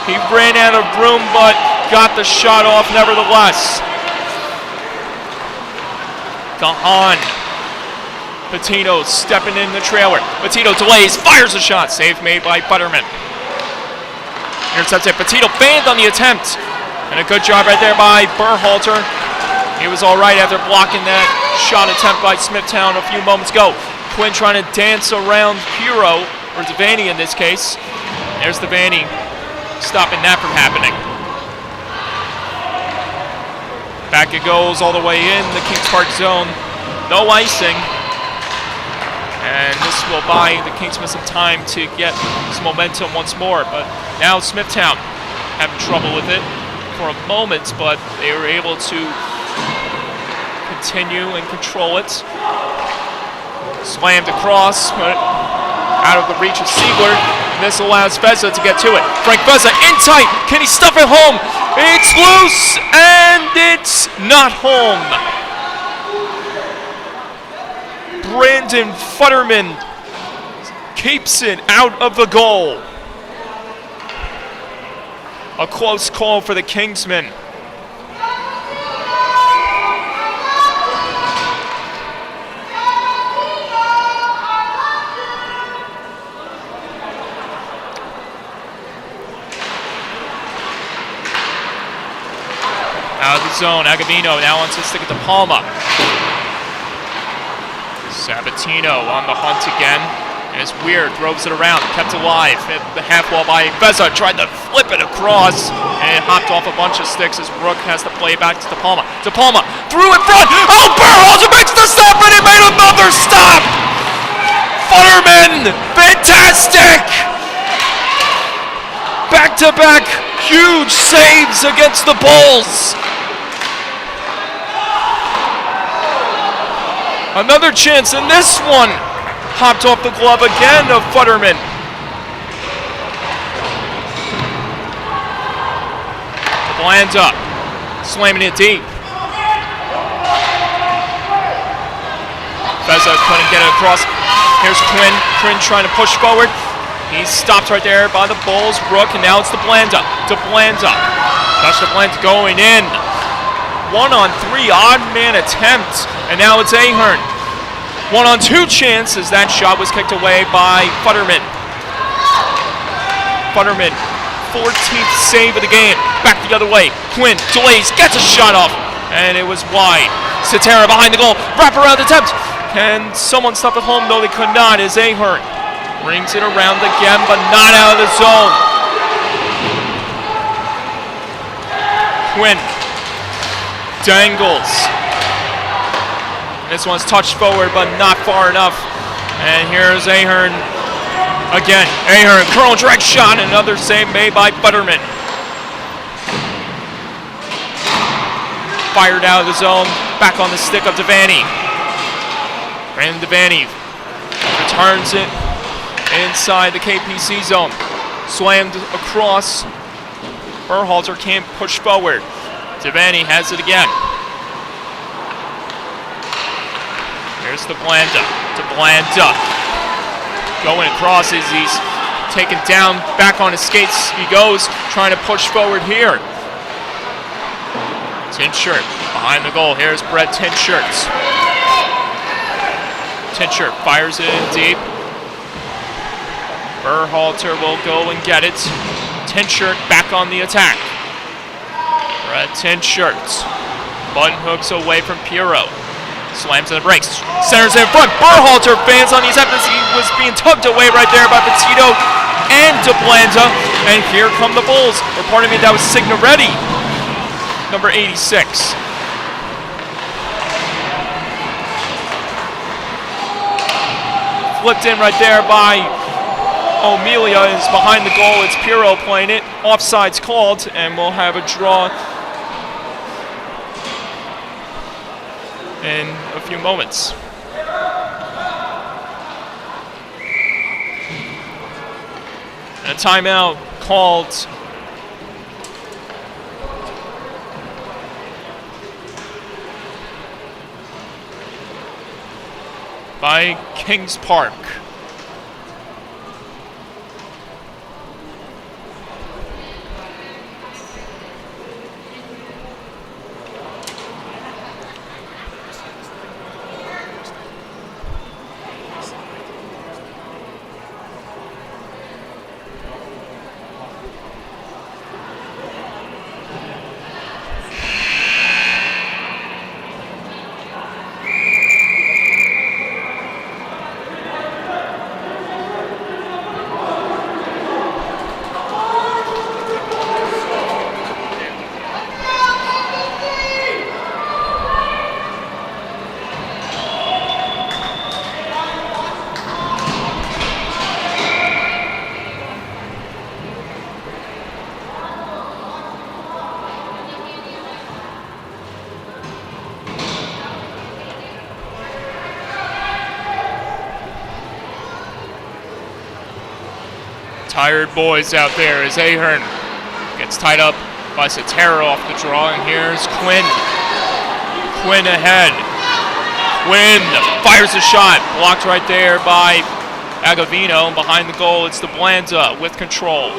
He ran out of room, but got the shot off nevertheless. Gahan. Patino stepping in the trailer. Patino delays, fires a shot. Save made by Futterman. Intercepts it. Patino banned on the attempt. And a good job right there by Berhalter. He was all right after blocking that shot attempt by Smithtown a few moments ago. Quinn trying to dance around Piro, or Devaney in this case. There's Devaney stopping that from happening. Back it goes all the way in the Kings Park zone. No icing. And this will buy the Kingsmen some time to get some momentum once more. But now Smithtown having trouble with it for a moment, but they were able to continue and control it. Slammed across, but out of the reach of Siegler. And this allows Feza to get to it. Frank Feza in tight. Can he stuff it home? It's loose, and it's not home. Brandon Futterman keeps it out of the goal. A close call for the Kingsmen. Out of the zone, Agavino now wants to stick it to Palma. Sabatino on the hunt again. And it's weird, throws it around, kept alive. Hit the half wall by Feza, tried to flip it across, and it hopped off a bunch of sticks as Rook has to play back to De Palma. De Palma threw in front. Oh, Berhalter makes the stop, and he made another stop! Futterman, fantastic! Back-to-back huge saves against the Bulls. Another chance, and this one hopped off the glove again of Futterman. DeBlanda slamming it deep. Feza couldn't get it across. Here's Quinn. Quinn trying to push forward. He's stopped right there by the Bulls. Rook, and now it's DeBlanda. DeBlanda. That's DeBlanda going in. 1-on-3 odd man attempt, and now it's Ahern. 1-on-2 chance as that shot was kicked away by Futterman. Futterman, 14th save of the game. Back the other way. Quinn delays, gets a shot off, and it was wide. Cetera behind the goal. Wraparound attempt. Can someone stop at home? No, they could not. As Ahern brings it around again, but not out of the zone. Quinn dangles. This one's touched forward, but not far enough. And here's Ahern again. Ahern, curl and drag shot. Another save made by Futterman. Fired out of the zone. Back on the stick of Devaney. Brandon Devaney returns it inside the KPC zone. Slammed across. Berhalter can't push forward. Devaney has it again. Here's DeBlanda. DeBlanda going across as he's taken down. Back on his skates he goes, trying to push forward here. Tinshirt behind the goal. Here's Brett Tinshirt. Tinshirt fires it in deep. Berhalter will go and get it. Tinshirt back on the attack. Brett Tinshirt. Button hooks away from Piero. Slams in the brakes. Centers in front. Berhalter fans on the attempt as he was being tugged away right there by Petito and DeBlanda. And here come the Bulls. Or pardon me, that was Signoretti. Number 86. Flipped in right there by O'Melia. Is behind the goal. It's Piero playing it. Offside's called, and we'll have a draw in a few moments. And a timeout called by Kings Park. Tired boys out there as Ahern gets tied up by Cetera off the draw, and here's Quinn. Quinn ahead. Quinn fires a shot, blocked right there by Agavino. Behind the goal, it's DeBlanda with control.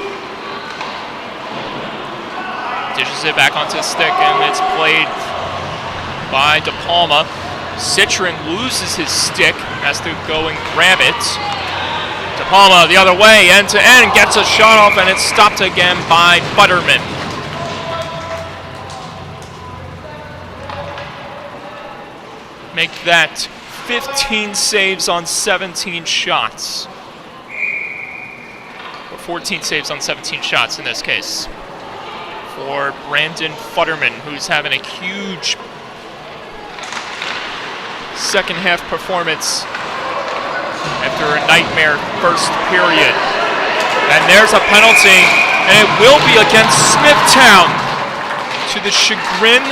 Dishes it back onto the stick, and it's played by De Palma. Citron loses his stick, has to go and grab it. De Palma the other way, end to end, gets a shot off, and it's stopped again by Futterman. Make that 15 saves on 17 shots. Or 14 saves on 17 shots in this case. For Brandon Futterman, who's having a huge second half performance after a nightmare first period. And there's a penalty, and it will be against Smithtown, to the chagrin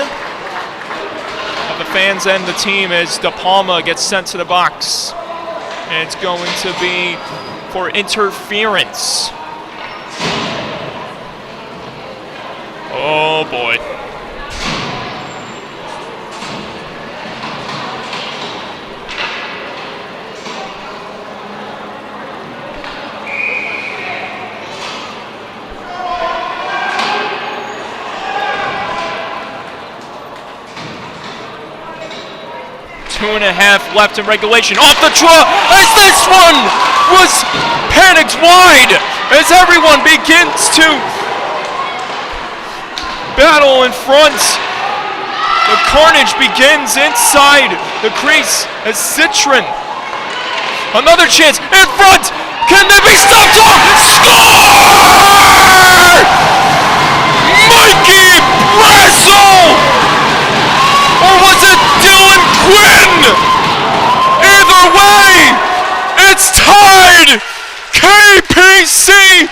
of the fans and the team, as De Palma gets sent to the box. And it's going to be for interference. Oh boy. 2.5 left in regulation. Off the draw as this one was panicked wide as everyone begins to battle in front. The carnage begins inside the crease as Citron. Another chance in front. Can they be stopped off? Score! Mikey Brazel! Or was it Dylan Quinn? Either way, it's tied! KPC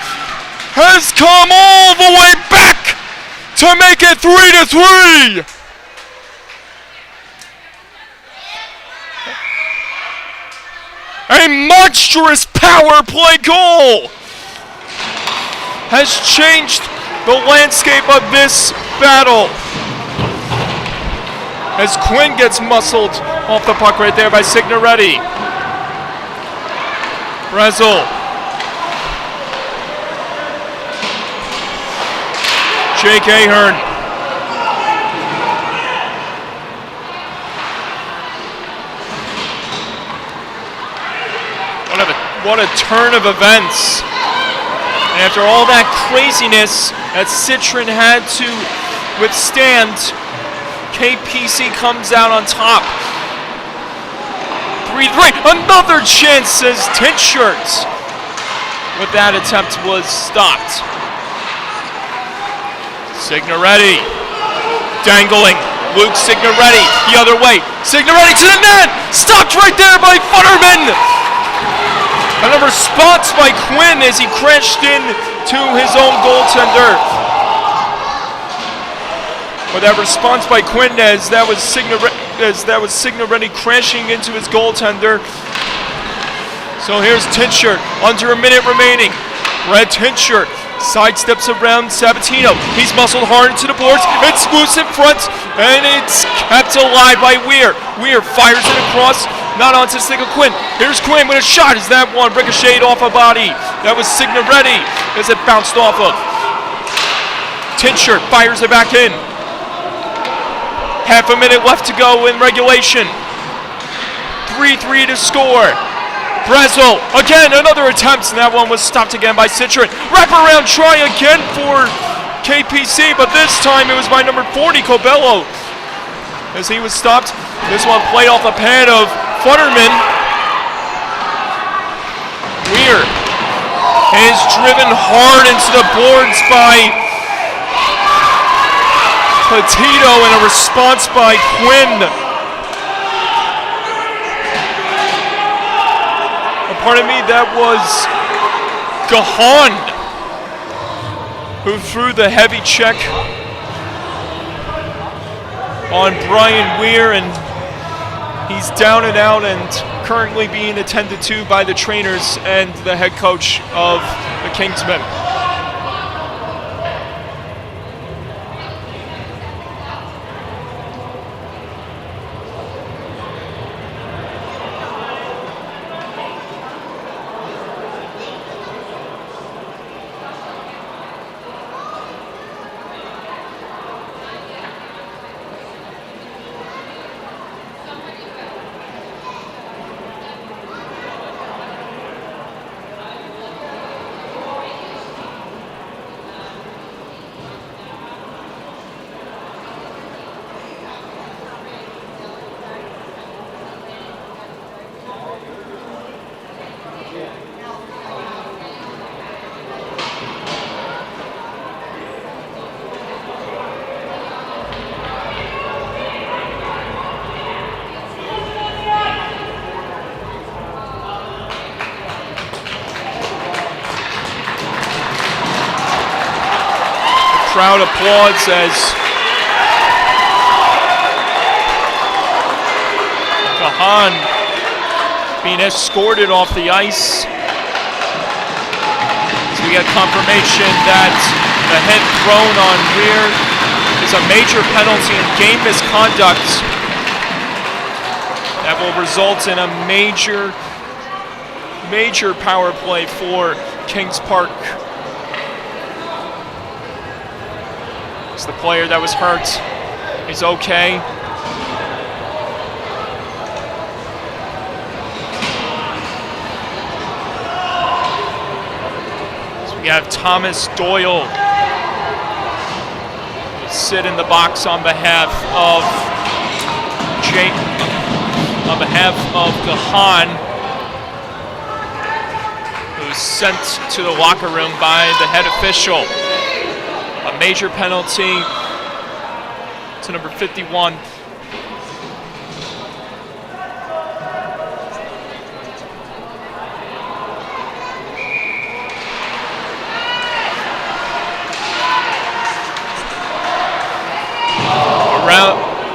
has come all the way back to make it 3-3! A monstrous power play goal has changed the landscape of this battle. As Quinn gets muscled off the puck right there by Signoretti. Brazel. Jake Ahern. What a turn of events. And after all that craziness that Citron had to withstand, KPC comes out on top. 3-3, another chance as Tinshirts. But that attempt was stopped. Signoretti, dangling. Luke Signoretti, the other way. Signoretti to the net, stopped right there by Futterman. And a response by Quinn as he crashed into his own goaltender. But that response by Quinn as that was Signoretti crashing into his goaltender. So here's Tinshirt, under a minute remaining. Brad Tinshirt sidesteps around Sabatino. He's muscled hard into the boards. It's loose in front, and it's kept alive by Weir. Weir fires it across, not onto the stick of Quinn. Here's Quinn with a shot. Is that one ricocheted off a body? That was Signoretti as it bounced off of. Tinshirt fires it back in. Half a minute left to go in regulation. 3-3 to score. Brazel, again, another attempt, and that one was stopped again by Citron. Wraparound try again for KPC, but this time it was by number 40, Cobello, as he was stopped. This one played off the pad of Futterman. Weir is driven hard into the boards by Petito, and a response by Quinn. Pardon me, that was Gahan who threw the heavy check on Brian Weir, and he's down and out and currently being attended to by the trainers and the head coach of the Kingsmen. Crowd applauds as Gahan being escorted off the ice. So we get confirmation that the head thrown on Weir is a major penalty and game misconduct that will result in a major power play for Kings Park. The player that was hurt is okay. We have Thomas Doyle who sit in the box on behalf of Gahan, who's sent to the locker room by the head official. A major penalty to number 51.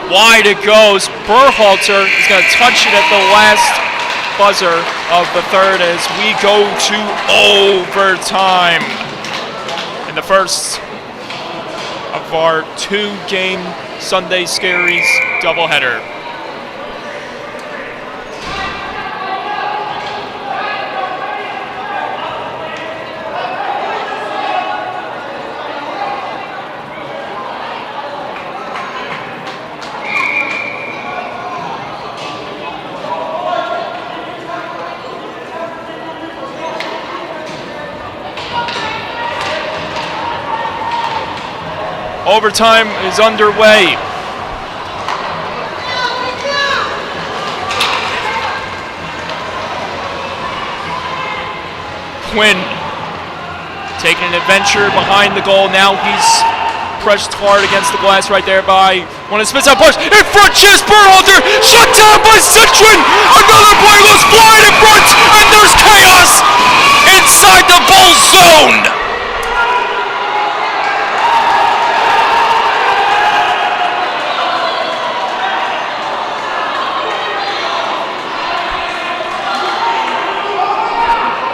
Wide it goes. Berhalter is going to touch it at the last buzzer of the third as we go to overtime in the first of our 2-game Sunday Scaries doubleheader. Overtime is underway. Quinn taking an adventure behind the goal. Now he's pressed hard against the glass right there by one of Smithtown Hauppauge. In front, chest Berhalter, shut down by Citron. Another play goes wide in front, and there's chaos inside the goal zone.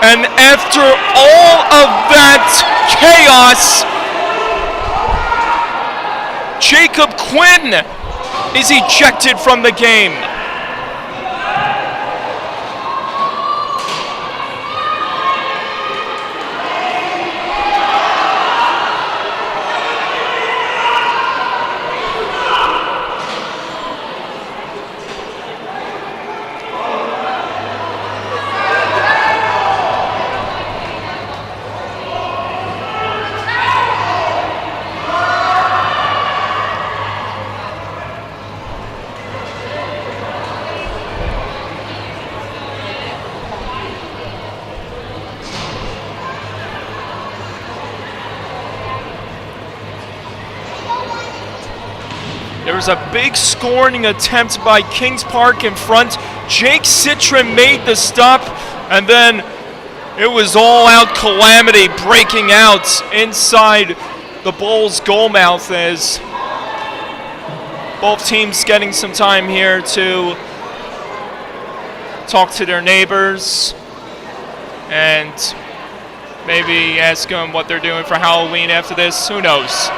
And after all of that chaos, Jacob Quinn is ejected from the game. There was a big scoring attempt by Kings Park in front. Jake Citron made the stop, and then it was all-out calamity breaking out inside the Bulls' goal mouth as both teams getting some time here to talk to their neighbors and maybe ask them what they're doing for Halloween after this. Who knows?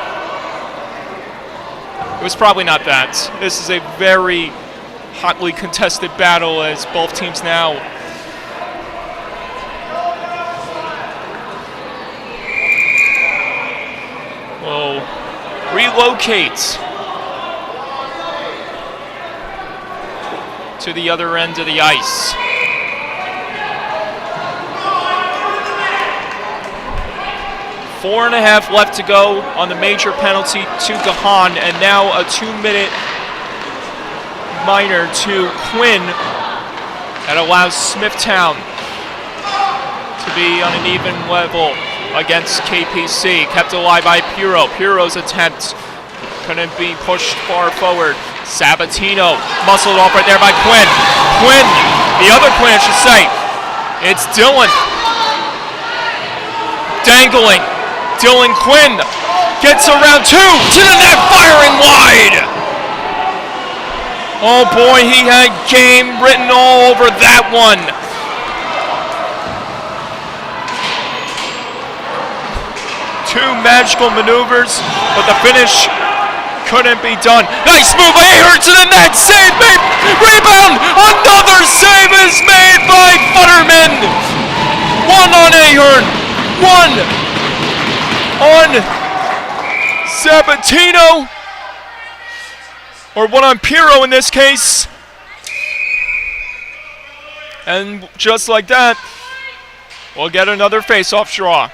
It was probably not that. This is a very hotly contested battle as both teams now will relocate to the other end of the ice. Four and a half left to go on the major penalty to Gahan, and now a 2-minute minor to Quinn that allows Smithtown to be on an even level against KPC. Kept alive by Piro. Piro's attempt couldn't be pushed far forward. Sabatino muscled off right there by Quinn. Quinn, the other Quinn I should say. It's Dylan. Dangling. Dylan Quinn gets around two to the net, firing wide. Oh boy, he had game written all over that one. Two magical maneuvers, but the finish couldn't be done. Nice move by Ahern to the net, save made, rebound, another save is made by Futterman. One on Ahern, one on Sabatino, or one on Piro in this case. And just like that, we'll get another face-off draw.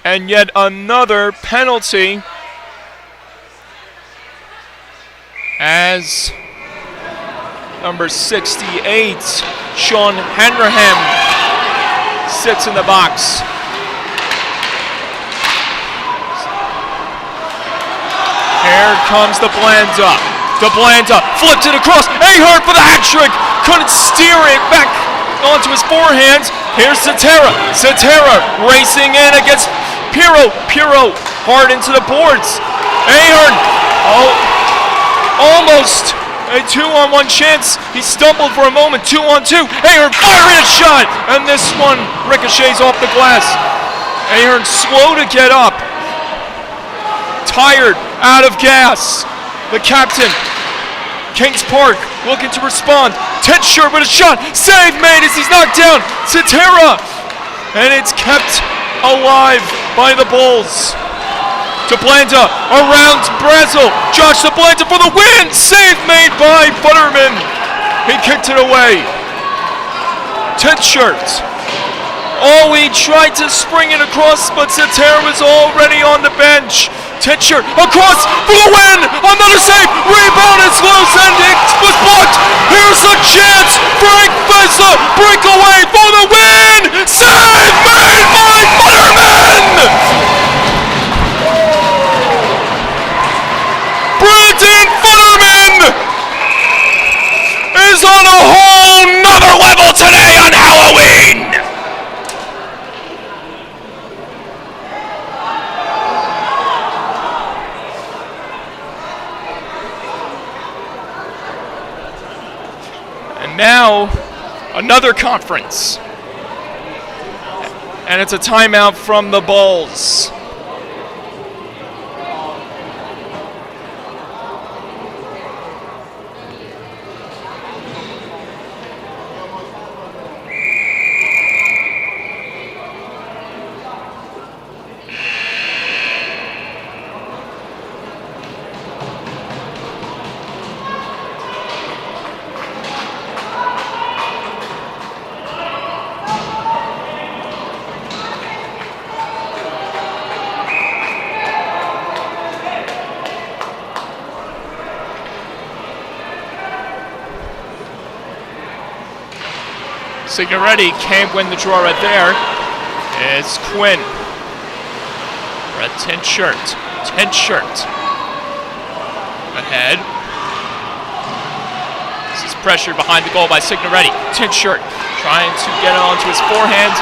And yet another penalty as number 68, Sean Hanrahan, sits in the box. Here comes DeBlanda. DeBlanda flipped it across. Ahern for the hat trick. Couldn't steer it back onto his forehand. Here's Cetera. Cetera racing in against Piro. Piro hard into the boards. Ahern, almost a 2-on-1 chance. He stumbled for a moment. 2-on-2. Ahern firing a shot, and this one ricochets off the glass. Ahern slow to get up. Tired, out of gas. The captain, Kings Park, looking to respond. Tenshirt with a shot. Save made as he's knocked down. Cetera. And it's kept alive by the Bulls. DeBlanda around Brazel. Josh DeBlanda for the win. Save made by Butterman. He kicked it away. Tenshirt. He tried to spring it across, but Cetera was already on the bench. Tenshirt across for the win. Another save. Rebound is loose and it was blocked. Here's a chance. Frank Feza breakaway for the win. Save made by Butterman. Brandon Butterman is on a whole nother level today on Halloween. Now, another conference. And it's a timeout from the Bulls. Signoretti can't win the draw right there. It's Quinn. Red Tenshirt. Tenshirt. Ahead. This is pressured behind the goal by Signoretti. Tenshirt trying to get it onto his forehand.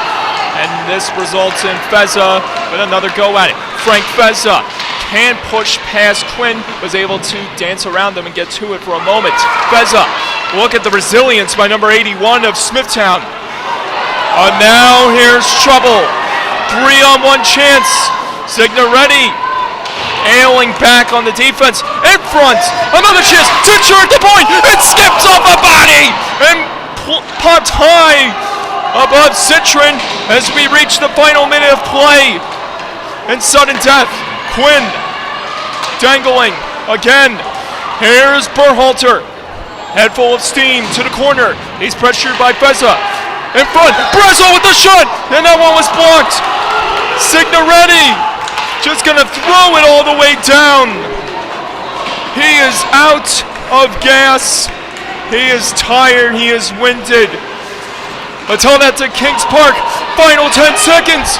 And this results in Feza with another go at it. Frank Feza can push past Quinn, was able to dance around them and get to it for a moment. Feza, look at the resilience by number 81 of Smithtown. Now here's trouble. 3-on-1 chance. Signoretti ailing back on the defense. In front, another chance. Tenshirt at the point. It skips off a body and popped high above Citron as we reach the final minute of play. And sudden death. Quinn dangling again. Here's Berhalter. Head full of steam to the corner. He's pressured by Feza. In front, Brazel with the shot, and that one was blocked. Signoretti just gonna throw it all the way down. He is out of gas. He is tired, he is winded. Let's tell that to Kings Park. Final 10 seconds.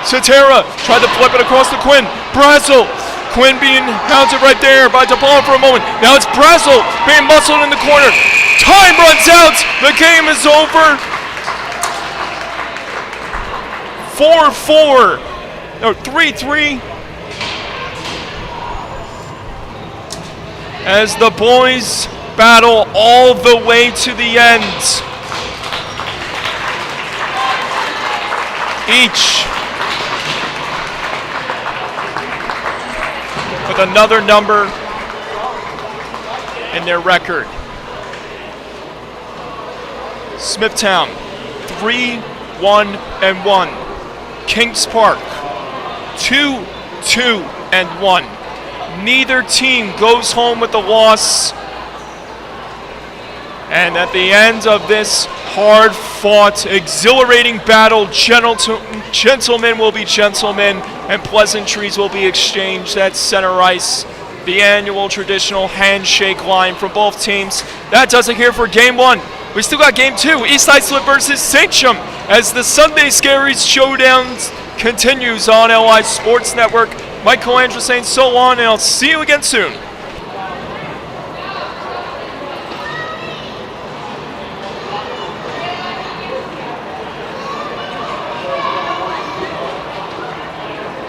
Cetera tried to flip it across to Quinn. Brazel. Quinn being hounded right there by DePaul for a moment. Now it's Brazel being muscled in the corner. Time runs out. The game is over. 4-4. No, 3-3. As the boys battle all the way to the end. Each with another number in their record. Smithtown 3-1-1. Kings Park 2-2-1. Neither team goes home with a loss. And at the end of this hard-fought, exhilarating battle. Gentlemen will be gentlemen, and pleasantries will be exchanged at center ice. The annual traditional handshake line from both teams. That does it here for Game 1. We still got Game 2, East Islip versus Sachem, as the Sunday Scaries Showdown continues on LI Sports Network. Michael Andrew saying so long, and I'll see you again soon.